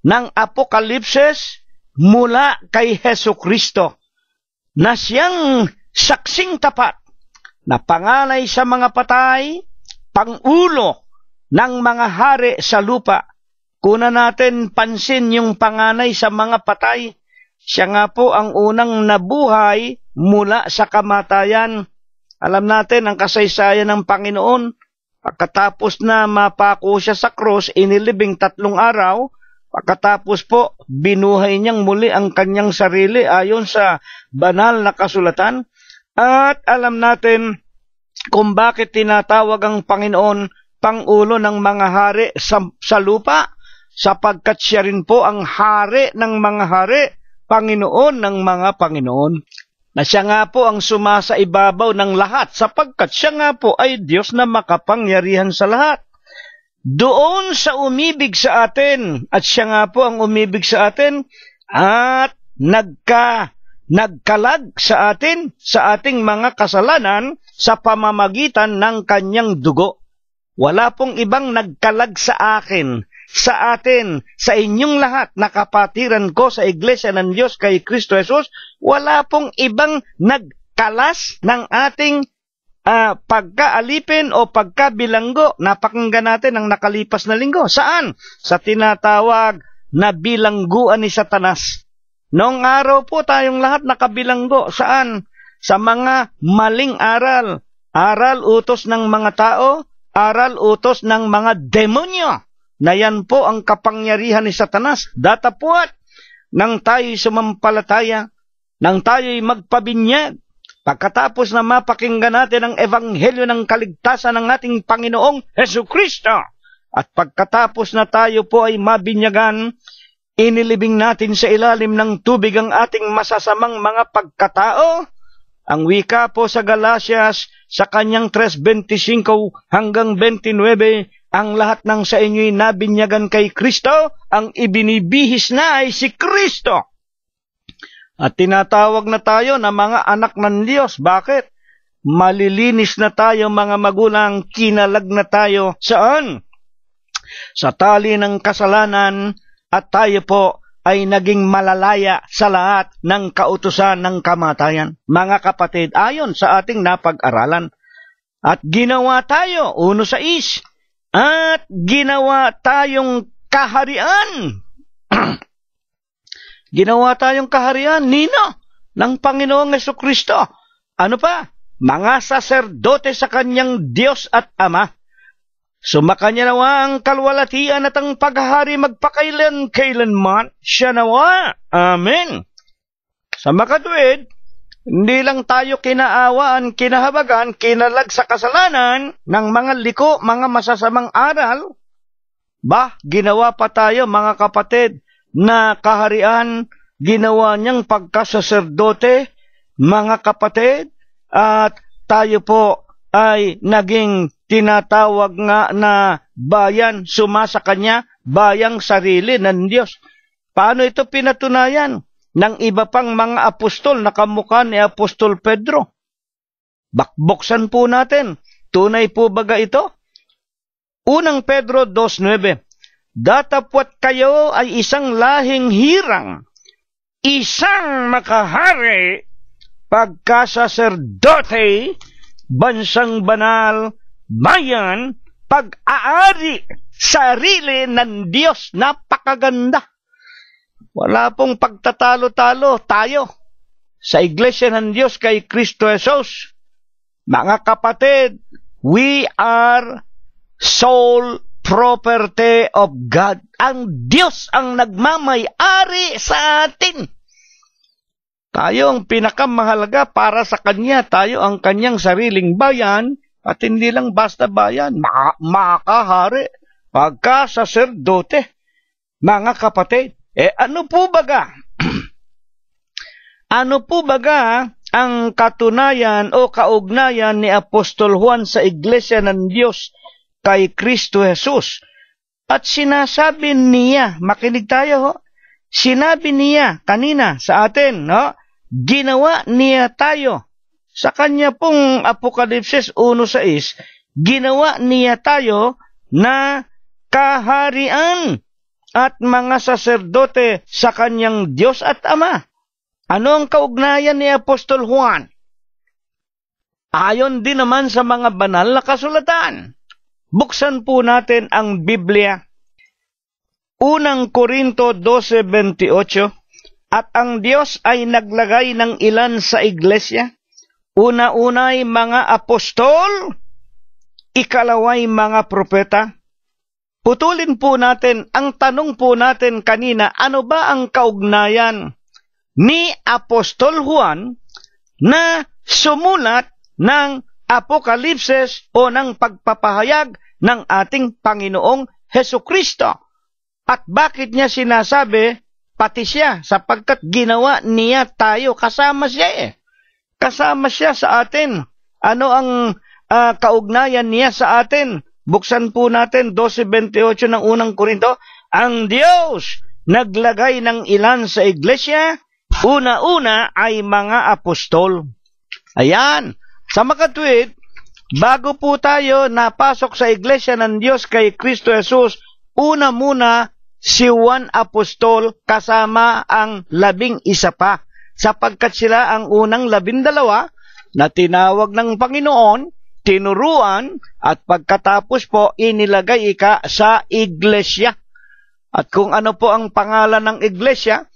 S1: ng Apokalipsis? Mula kay Hesukristo, na siyang saksing tapat, na panganay sa mga patay, pangulo ng mga hari sa lupa. Kuna natin pansin yung panganay sa mga patay. Siya nga po ang unang nabuhay mula sa kamatayan. Alam natin ang kasaysayan ng Panginoon. Pagkatapos na mapako siya sa krus, inilibing 3 araw, pagkatapos po, binuhay niyang muli ang kanyang sarili ayon sa banal na kasulatan. At alam natin kung bakit tinatawag ang Panginoon Pangulo ng mga hari sa lupa, sapagkat siya rin po ang hari ng mga hari, Panginoon ng mga Panginoon. Na siya nga po ang sumasa ibabaw ng lahat, sapagkat siya nga po ay Diyos na makapangyarihan sa lahat. Doon sa umibig sa atin, at siya nga po ang umibig sa atin, at nagkalag sa atin, sa ating mga kasalanan, sa pamamagitan ng kanyang dugo. Wala pong ibang nagkalag sa akin, sa atin, sa inyong lahat, na kapatiran ko sa Iglesia ng Diyos kay Kristo Jesus. Wala pong ibang nagkalas ng ating pagkaalipin o pagkabilanggo. Napakinggan natin ang nakalipas na linggo. Saan? Sa tinatawag na bilangguan ni Satanas. Noong araw po tayong lahat nakabilanggo. Saan? Sa mga maling aral. Aral utos ng mga tao, aral utos ng mga demonyo. Na yan po ang kapangyarihan ni Satanas. Datapwat nang tayo'y sumampalataya, nang tayo'y magpabinyag, pagkatapos na mapakinggan natin ang ebanghelyo ng kaligtasan ng ating Panginoong Hesukristo, at pagkatapos na tayo po ay mabinyagan, inilibing natin sa ilalim ng tubig ang ating masasamang mga pagkatao. Ang wika po sa Galatias sa kanyang 3:25 hanggang 29, ang lahat ng sa inyo'y nabinyagan kay Kristo, ang ibinibihis na ay si Kristo. At tinatawag na tayo na mga anak ng Diyos. Bakit? Malilinis na tayo mga magulang, kinalag na tayo. Saan? Sa tali ng kasalanan, at tayo po ay naging malalaya sa lahat ng kautusan ng kamatayan. Mga kapatid, ayon sa ating napag-aralan, at ginawa tayo, 1:6, at ginawa tayong kaharian. Ginawa tayong kaharian, nino? Ng Panginoong Hesukristo. Ano pa? Mga saserdote sa kanyang Diyos at Ama. Sumakanya nawa ang kalwalatian at ang paghahari magpakailan-kailanman. Siya nawa. Amen. Sa makatuwid, hindi lang tayo kinaawaan, kinahabagan, kinalag sa kasalanan ng mga liko, mga masasamang aral. Ginawa pa tayo, mga kapatid, na kaharian, ginawa niyang pagkasaserdote, mga kapatid, at tayo po ay naging tinatawag nga na bayan, sumasa kanya, bayang sarili ng Diyos. Paano ito pinatunayan? Ng iba pang mga apostol na kamukha ni Apostol Pedro. Bakbuksan po natin. Tunay po baga ito? Unang Pedro 2:9. Datapwat kayo ay isang lahing hirang, isang makahari, pagkasaserdote, bansang banal, bayan, pag-aari, sarili ng Diyos. Napakaganda. Wala pong pagtatalo-talo tayo sa Iglesia ng Diyos kay Kristo Jesus. Mga kapatid, we are sole property of God. Ang Diyos ang nagmamay-ari sa atin. Tayo ang pinakamahalaga para sa Kanya. Tayo ang Kanyang sariling bayan at hindi lang basta bayan. Makahari, pagkasaserdote. Mga kapatid, ano po baga? Ano po baga ang katunayan o kaugnayan ni Apostol Juan sa Iglesia ng Diyos kay Kristo Jesus? At sinasabi niya, makinig tayo ho, sinabi niya kanina sa atin, no? Ginawa niya tayo. Sa kanya pong Apokalipsis 1:6, ginawa niya tayo na kaharian at mga saserdote sa kanyang Diyos at Ama. Ano ang kaugnayan ni Apostol Juan? Ayon din naman sa mga banal na kasulatan. Buksan po natin ang Biblia. Unang Korinto 12:28. At ang Diyos ay naglagay ng ilan sa iglesia. Una-unay mga apostol, ikalaway mga propeta. Putulin po natin, ang tanong po natin kanina, ano ba ang kaugnayan ni Apostol Juan na sumulat ng Apokalipsis o ng pagpapahayag ng ating Panginoong Hesukristo? At bakit niya sinasabi, pati siya, sapagkat ginawa niya tayo, kasama siya Kasama siya sa atin. Ano ang kaugnayan niya sa atin? Buksan po natin 12:28 ng unang Korinto. Ang Diyos naglagay ng ilan sa iglesia. Una-una ay mga apostol. Ayan. Sa makatwid, bago po tayo napasok sa iglesia ng Diyos kay Kristo Jesus, una muna si Juan Apostol kasama ang 11 pa. Sapagkat sila ang unang 12 na tinawag ng Panginoon, tinuruan, at pagkatapos po inilagay sa iglesia. At kung ano po ang pangalan ng iglesia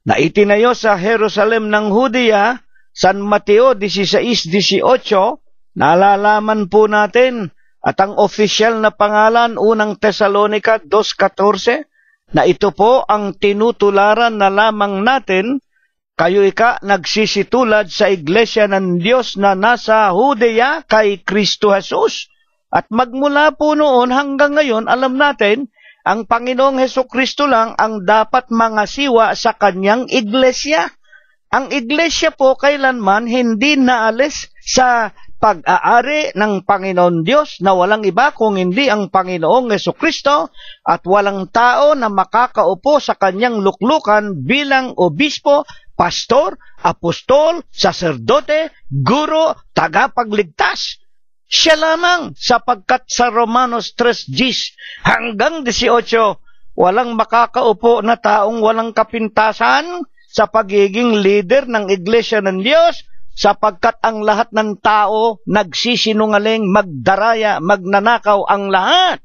S1: na itinayo sa Jerusalem ng Judea, San Mateo 16:18, nalalaman po natin. At ang opisyal na pangalan, unang Tesalonica 2:14, na ito po ang tinutularan na lamang natin. Kayo nagsisitulad sa iglesia ng Diyos na nasa Judea kay Kristo Jesus. At magmula po noon hanggang ngayon, alam natin, ang Panginoong Hesukristo lang ang dapat mangasiwa sa kanyang iglesia. Ang iglesia po kailanman hindi naalis sa pag-aari ng Panginoon Diyos na walang iba kung hindi ang Panginoong Hesukristo, at walang tao na makakaupo sa kanyang luklukan bilang obispo, pastor, apostol, saserdote, guro, tagapagligtas. Siya lamang, sapagkat sa Romanos 3:10 hanggang 18, walang makakaupo na taong walang kapintasan sa pagiging leader ng iglesia ng Diyos, sapagkat ang lahat ng tao nagsisinungaling, magdaraya, magnanakaw ang lahat.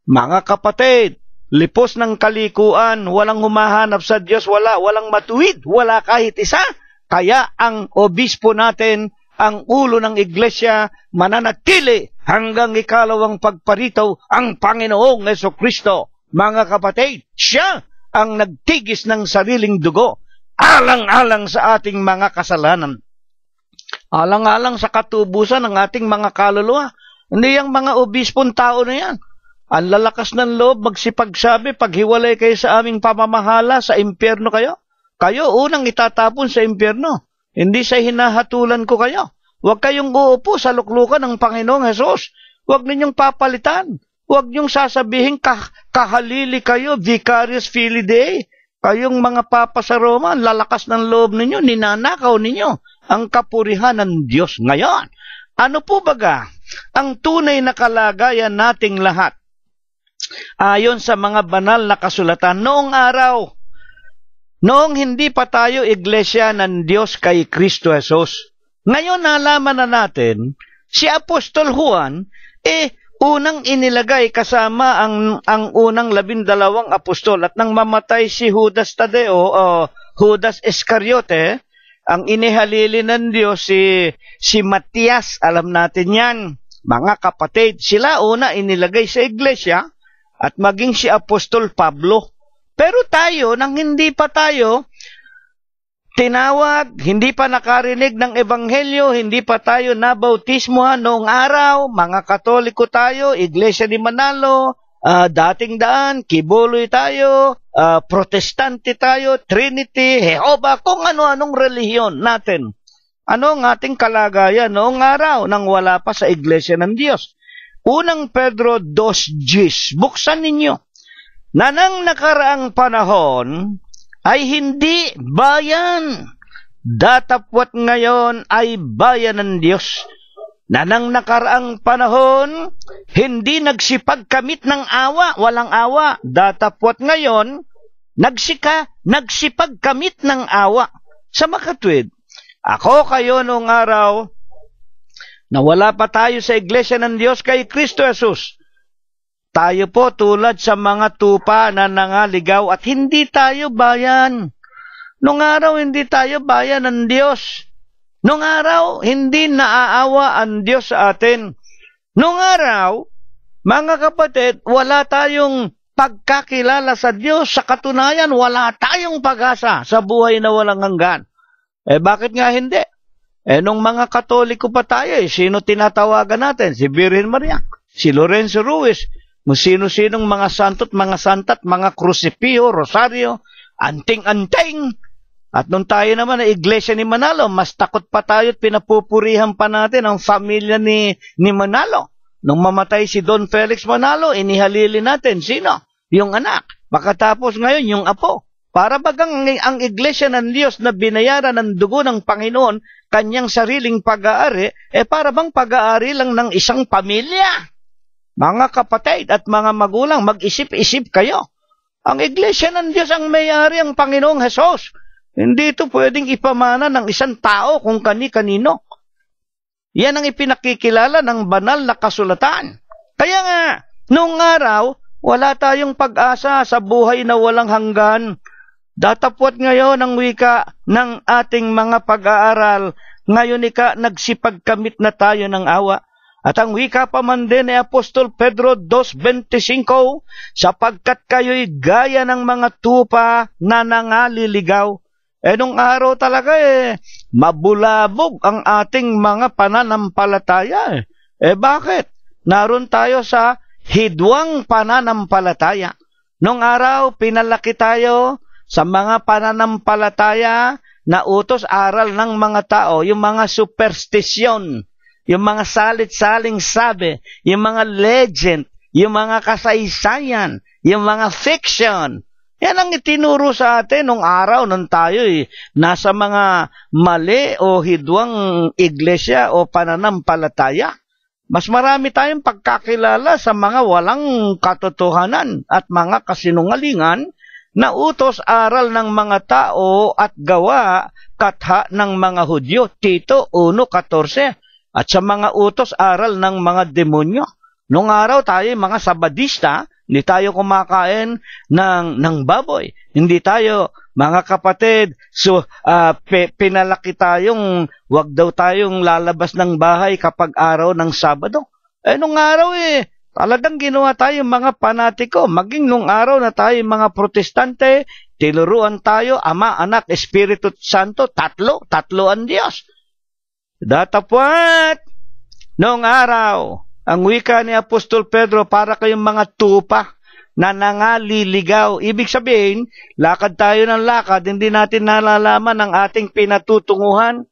S1: Mga kapatid, lipos ng kalikuan, walang humahanap sa Diyos, walang matuwid, wala kahit isa. Kaya ang obispo natin, ang ulo ng iglesia, mananatili hanggang ikalawang pagparitaw, ang Panginoong Hesukristo. Mga kapatid, siya ang nagtigis ng sariling dugo alang-alang sa ating mga kasalanan, alang-alang sa katubusan ng ating mga kaluluwa. Hindi yung mga obispong tao na yan. Ang lalakas ng loob, magsipagsabi, paghiwalay kayo sa aming pamamahala, sa impyerno kayo. Kayo unang itatapon sa impyerno. Hindi sa hinahatulan ko kayo. Huwag kayong uupo sa luklukan ng Panginoong Hesus. Huwag ninyong papalitan. Huwag niyong sasabihin kahalili kayo, vicarious filii Dei. Kayong mga papa sa Roma, lalakas ng loob ninyo, ninanakaw ninyo ang kapurihan ng Diyos. Ngayon, ano po baga ang tunay na kalagayan nating lahat? Ayon sa mga banal na kasulatan, noong araw, noong hindi pa tayo iglesia ng Diyos kay Kristo Jesus, ngayon nalaman na natin, si Apostol Juan, unang inilagay kasama ang unang 12 apostol, at nang mamatay si Judas Tadeo o Judas Iscariote, ang inihalili ng Diyos si Matias, alam natin yan. Mga kapatid, sila una inilagay sa iglesia at maging si Apostol Pablo. Pero tayo, nang hindi pa tayo tinawag, hindi pa nakarinig ng ebanghelyo, hindi pa tayo nabautismohan noong araw, mga Katoliko tayo, Iglesia ni Manalo, Dating Daan, Kibuloy tayo, Protestante tayo, Trinity, Jehovah, kung ano-anong relihiyon natin. Ano ang ating kalagayan noong araw nang wala pa sa Iglesia ng Diyos? Unang Pedro 2:10, buksan ninyo, na nang nakaraang panahon ay hindi bayan, datapwat ngayon ay bayan ng Diyos. Na nang nakaraang panahon, hindi nagsipagkamit ng awa, walang awa, datapwat ngayon, nagsipagkamit ng awa. Sa makatwid, ako kayo noong araw, na wala pa tayo sa Iglesia ng Diyos kay Kristo Jesus, tayo po tulad sa mga tupa na nangaligaw at hindi tayo bayan. Nung araw, hindi tayo bayan ng Diyos. Nung araw, hindi naaawa ang Diyos sa atin. Nung araw, mga kapatid, wala tayong pagkakilala sa Diyos. Sa katunayan, wala tayong pag-asa sa buhay na walang hanggan. Bakit nga hindi? Nung mga Katoliko pa tayo, sino tinatawagan natin? Si Virgen Maria, si Lorenzo Ruiz, kung sino-sinong mga santot, mga santat, mga krusipiho, rosaryo, anting-anting. At nung tayo naman na Iglesia ni Manalo, mas takot pa tayo at pinapupurihan pa natin ang pamilya ni Manalo. Nung mamatay si Don Felix Manalo, inihalili natin. Sino? Yung anak. Pagkatapos ngayon, yung apo. Para bagang ang Iglesia ng Diyos na binayaran ng dugo ng Panginoon, kanyang sariling pag-aari, para bang pag-aari lang ng isang pamilya? Mga kapatid at mga magulang, mag-isip-isip kayo. Ang Iglesia ng Diyos ang may-ari ang Panginoong Hesus. Hindi ito pwedeng ipamana ng isang tao kung kani-kanino. Yan ang ipinakikilala ng banal na kasulatan. Kaya nga, noong araw, wala tayong pag-asa sa buhay na walang hanggan. Datapwat ngayon ang wika ng ating mga pag-aaral. Ngayon nagsipagkamit na tayo ng awa. At ang wika pa man din ni Apostol Pedro 2:25, sapagkat kayo'y gaya ng mga tupa na nangaliligaw. Nung araw talaga mabulabog ang ating mga pananampalataya. Bakit? Naroon tayo sa hidwang pananampalataya. Nung araw, pinalaki tayo sa mga pananampalataya na utos aral ng mga tao, yung mga superstisyon, yung mga salit-saling sabi, yung mga legend, yung mga kasaysayan, yung mga fiction. Yan ang itinuro sa atin nung araw nung tayo nasa mga mali o hidwang iglesia o pananampalataya. Mas marami tayong pagkakilala sa mga walang katotohanan at mga kasinungalingan na utos aral ng mga tao at gawa katha ng mga Hudyo, Tito 1:14. At sa mga utos aral ng mga demonyo. Nung araw tayo mga Sabadista, hindi tayo kumakain ng baboy. Hindi tayo, mga kapatid, pinalaki tayong wag daw tayong lalabas ng bahay kapag araw ng Sabado. Nung araw Talagang ginawa tayo mga panatiko. Maging nung araw na tayo mga protestante, tinuruan tayo, Ama, Anak, Espiritu Santo, tatlo ang Diyos. Datapwat, noong araw, ang wika ni Apostol Pedro, para kayong mga tupa na nangaliligaw. Ibig sabihin, lakad tayo ng lakad, hindi natin nalalaman ang ating pinatutunguhan.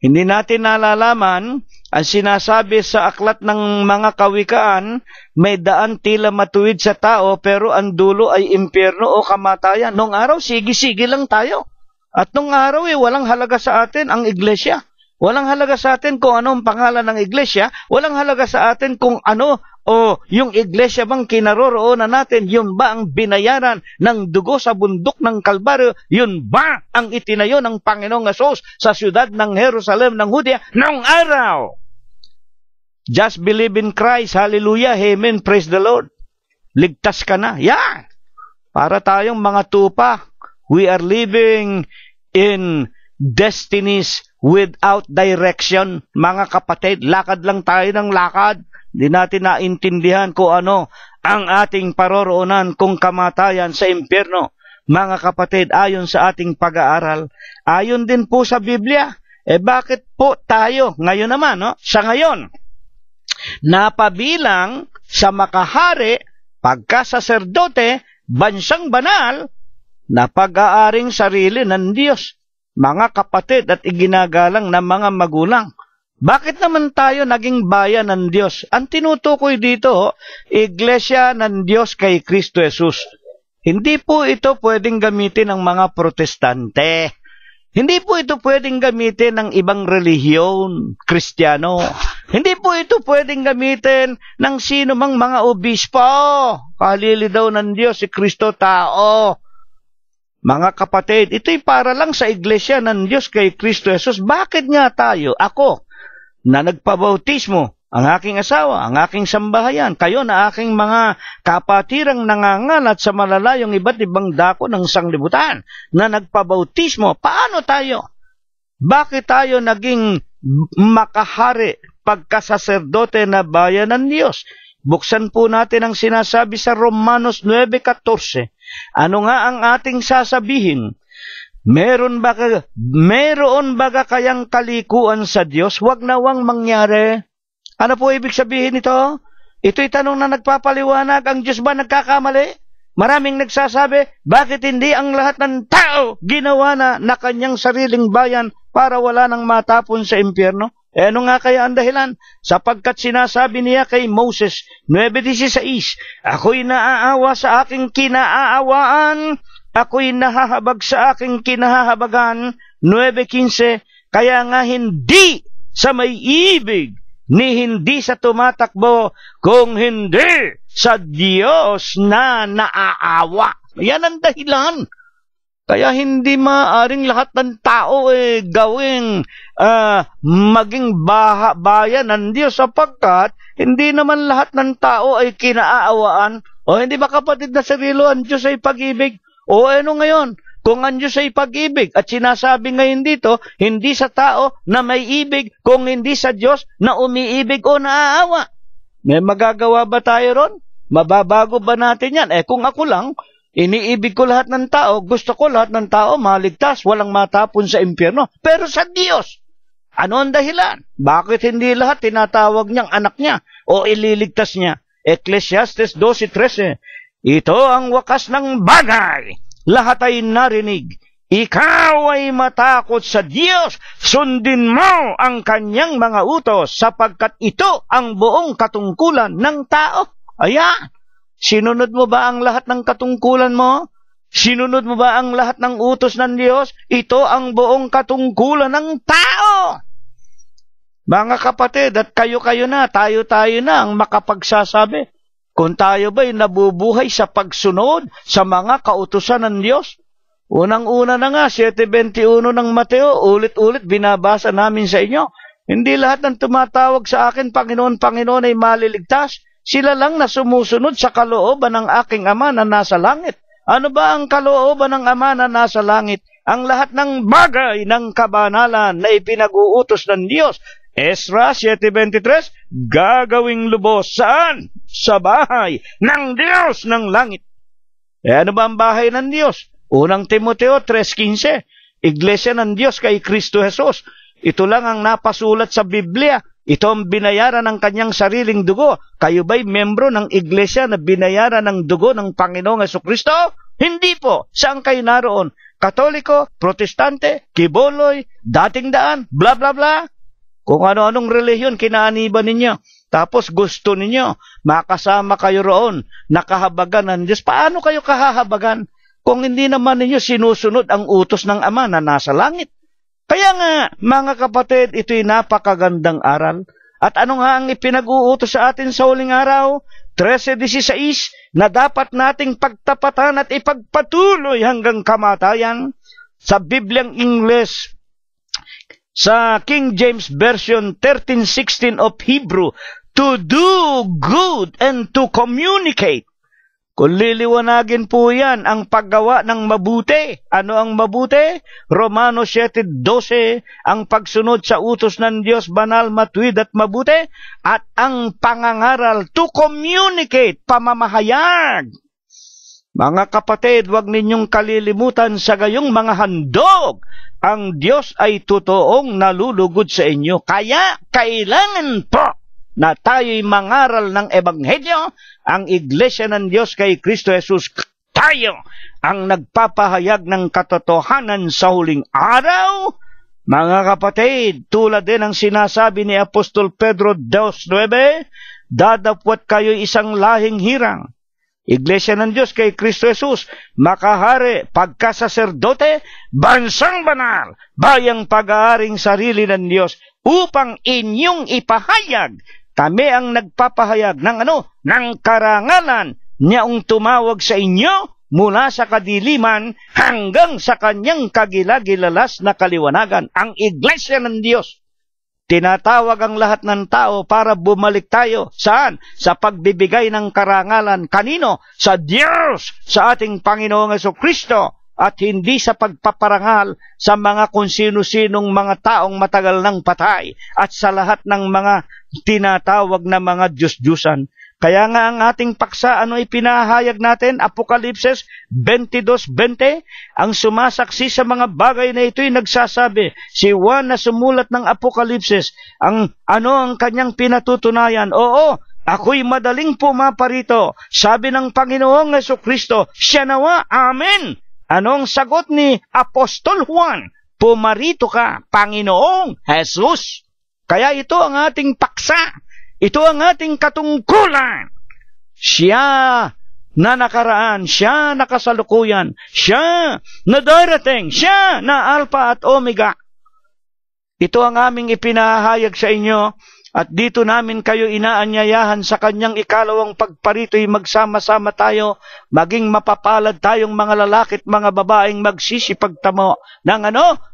S1: Hindi natin nalalaman ang sinasabi sa aklat ng mga kawikaan, may daan tila matuwid sa tao pero ang dulo ay impyerno o kamatayan. Nung araw, sige-sige lang tayo. At nung araw, walang halaga sa atin ang iglesia. Walang halaga sa atin kung ano ang pangalan ng iglesia. Walang halaga sa atin kung ano o yung iglesia bang kinaroroonan natin, yun ba ang binayaran ng dugo sa bundok ng Kalbaryo? Yun ba ang itinayo ng Panginoong Hesus sa siyudad ng Jerusalem ng Judea noong araw? Just believe in Christ. Hallelujah. Amen. Praise the Lord. Ligtas ka na. Yeah. Para tayong mga tupa, we are living in destinies without direction. Mga kapatid, lakad lang tayo ng lakad. Hindi natin naintindihan kung ano ang ating paroroonan kung kamatayan sa impyerno. Mga kapatid, ayon sa ating pag-aaral, ayon din po sa Biblia, bakit po tayo, ngayon naman, sa ngayon, napabilang sa makahari, pagkasaserdote, bansang banal, na pag-aaring sarili ng Diyos, mga kapatid at iginagalang na mga magulang. Bakit naman tayo naging bayan ng Diyos? Ang tinutukoy dito, Iglesia ng Diyos kay Kristo Jesus. Hindi po ito pwedeng gamitin ng mga protestante. Hindi po ito pwedeng gamitin ng ibang relihiyon, Kristiyano. Hindi po ito pwedeng gamitin ng sino mang mga obispo. Kalili daw ng Diyos si Kristo tao. Mga kapatid, ito'y para lang sa Iglesia ng Diyos kay Kristo Jesus. Bakit nga tayo, ako, na nagpabautismo, ang aking asawa, ang aking sambahayan, kayo na aking mga kapatirang nangangalat sa malalayong iba't ibang dako ng sanglibutan, na nagpabautismo, paano tayo? Bakit tayo naging makahari, pagkasaserdote na bayan ng Diyos? Buksan po natin ang sinasabi sa Romanos 9:14. Ano nga ang ating sasabihin? Meron ba kayang kalikuan sa Diyos? Huwag nawang mangyari. Ano po ibig sabihin nito? Ito'y tanong na nagpapaliwanag, ang Diyos ba nagkakamali? Maraming nagsasabi, bakit hindi ang lahat ng tao ginawa na kanyang sariling bayan para wala nang matapon sa impyerno? Ano nga kaya ang dahilan? Sapagkat sinasabi niya kay Moses, 9:16, ako'y naaawa sa aking kinaawaan, ako'y nahahabag sa aking kinahahabagan, 9:15, kaya nga hindi sa may ibig, ni hindi sa tumatakbo, kung hindi sa Diyos na naaawa. Yan ang dahilan. Kaya hindi maaring lahat ng tao gawing maging bayan ng Diyos sapagkat hindi naman lahat ng tao ay kinaawaan. O hindi ba kapatid na sarilo, ang Diyos ay pag-ibig? O ano ngayon? Kung ang Diyos ay pag-ibig at sinasabi ngayon dito, hindi sa tao na may ibig, kung hindi sa Diyos na umiibig o naaawa. May magagawa ba tayo ron? Mababago ba natin yan? Kung ako lang, iniibig ko lahat ng tao, gusto ko lahat ng tao maligtas, walang matapon sa impyerno. Pero sa Diyos, ano ang dahilan? Bakit hindi lahat tinatawag niyang anak niya o ililigtas niya? Ecclesiastes 12:13, ito ang wakas ng bagay. Lahat ay narinig. Ikaw ay matakot sa Diyos. Sundin mo ang kanyang mga utos sapagkat ito ang buong katungkulan ng tao. Ayan. Sinunod mo ba ang lahat ng katungkulan mo? Sinunod mo ba ang lahat ng utos ng Diyos? Ito ang buong katungkulan ng tao. Mga kapatid, at kayo-kayo na, tayo-tayo na ang makapagsasabi kung tayo ba'y nabubuhay sa pagsunod sa mga kautusan ng Diyos. Unang-una na nga, 7:21 ng Mateo, ulit-ulit binabasa namin sa inyo. Hindi lahat ng tumatawag sa akin, Panginoon, Panginoon, ay maliligtas. Sila lang na sumusunod sa kalooban ng aking Ama na nasa langit. Ano ba ang kalooban ng Ama na nasa langit? Ang lahat ng bagay ng kabanalan na ipinag-uutos ng Diyos. Ezra 7:23, gagawing lubos. Saan? Sa bahay ng Diyos ng langit. Ano ba ang bahay ng Diyos? Unang Timoteo 3:15. Iglesia ng Diyos kay Kristo Jesus. Ito lang ang napasulat sa Biblia. Ito ang binayaran ng kanyang sariling dugo. Kayo ba'y membro ng iglesia na binayaran ng dugo ng Panginoong Jesucristo? Hindi po. Saan kayo naroon? Katoliko, Protestante, Kiboloy, dating daan, bla bla bla. Kung ano-anong relihiyon kinaaniban ninyo. Tapos gusto ninyo, makasama kayo roon, nakahabagan ng Diyos. Paano kayo kahahabagan kung hindi naman ninyo sinusunod ang utos ng Ama na nasa langit? Kaya nga, mga kapatid, ito'y napakagandang aral. At ano nga ang ipinag-uutos sa atin sa huling araw? 13:16, na dapat nating pagtapatan at ipagpatuloy hanggang kamatayan. Sa Bibliang Ingles, sa King James Version 13:16 of Hebrew, to do good and to communicate. Kung liliwanagin po yan, ang paggawa ng mabuti. Ano ang mabuti? Romanos 7:12, ang pagsunod sa utos ng Diyos, banal, matuwid at mabuti. At ang pangangaral, to communicate, pamamahayag. Mga kapatid, huwag ninyong kalilimutan sa gayong mga handog. Ang Diyos ay totoong nalulugod sa inyo. Kaya kailangan po na tayo'y mangaral ng Ebanghelyo, ang Iglesia ng Diyos kay Kristo Jesus. Tayo ang nagpapahayag ng katotohanan sa huling araw. Mga kapatid, tulad din ang sinasabi ni Apostol Pedro 2:9, dadapwat kayo isang lahing hirang. Iglesia ng Diyos kay Kristo Jesus, makahari, pagkasaserdote, bansang banal, bayang pag-aaring sarili ng Diyos, upang inyong ipahayag. Kami ang nagpapahayag ng ng karangalan niyang tumawag sa inyo mula sa kadiliman hanggang sa kanyang kagilagilalas na kaliwanagan. Ang Iglesia ng Diyos, tinatawag ang lahat ng tao para bumalik tayo. Saan? Sa pagbibigay ng karangalan. Kanino? Sa Diyos, sa ating Panginoong Jesucristo. At hindi sa pagpaparangal sa mga kung sino-sinong mga taong matagal nang patay at sa lahat ng mga tinatawag na mga Diyos-Diyusan. Kaya nga ang ating paksa, ano ipinahayag natin? Apokalipsis 22:20, ang sumasaksi sa mga bagay na ito'y nagsasabi. Si Juan na sumulat ng Apokalipsis, ang kanyang pinatutunayan? Oo, ako'y madaling pumaparito. Sabi ng Panginoong Jesucristo, siya nawa, amen. Anong sagot ni Apostol Juan? Pumarito ka, Panginoong Jesus. Kaya ito ang ating paksa. Ito ang ating katungkulan. Siya na nakaraan, siya na kasalukuyan, siya na darating, siya na Alpha at Omega. Ito ang aming ipinahayag sa inyo. At dito namin kayo inaanyayahan sa kanyang ikalawang pagparito'y magsama-sama tayo, maging mapapalad tayong mga lalaki at mga babaeng magsisipagtamo ng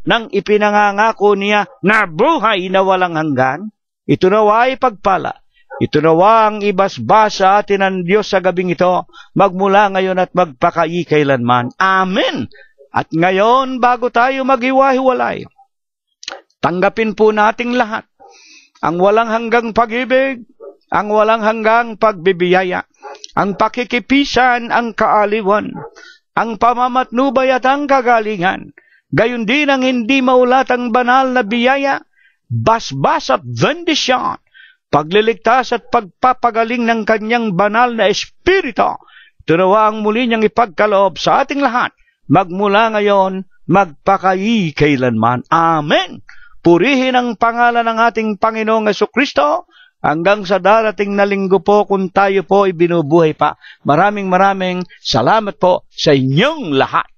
S1: ng ipinangangako niya na buhay na walang hanggan. Ito nawa ay pagpala. Ito nawa ang ibasbas sa atin ng Diyos sa gabing ito, magmula ngayon at magpakailanman. Amen! At ngayon, bago tayo maghiwa-hiwalay, tanggapin po nating lahat ang walang hanggang pag-ibig, ang walang hanggang pagbibiyaya, ang pakikipisan, ang kaaliwan, ang pamamatnubay at ang kagalingan, gayon din ang hindi maulatang banal na biyaya, basbas at bendisyon, pagliligtas at pagpapagaling ng kanyang banal na espiritu. Tunawa ang muli niyang ipagkaloob sa ating lahat, magmula ngayon, magpakailanman. Amen! Purihin ang pangalan ng ating Panginoong Jesucristo hanggang sa darating na linggo po kung tayo po ibinubuhay pa. Maraming salamat po sa inyong lahat.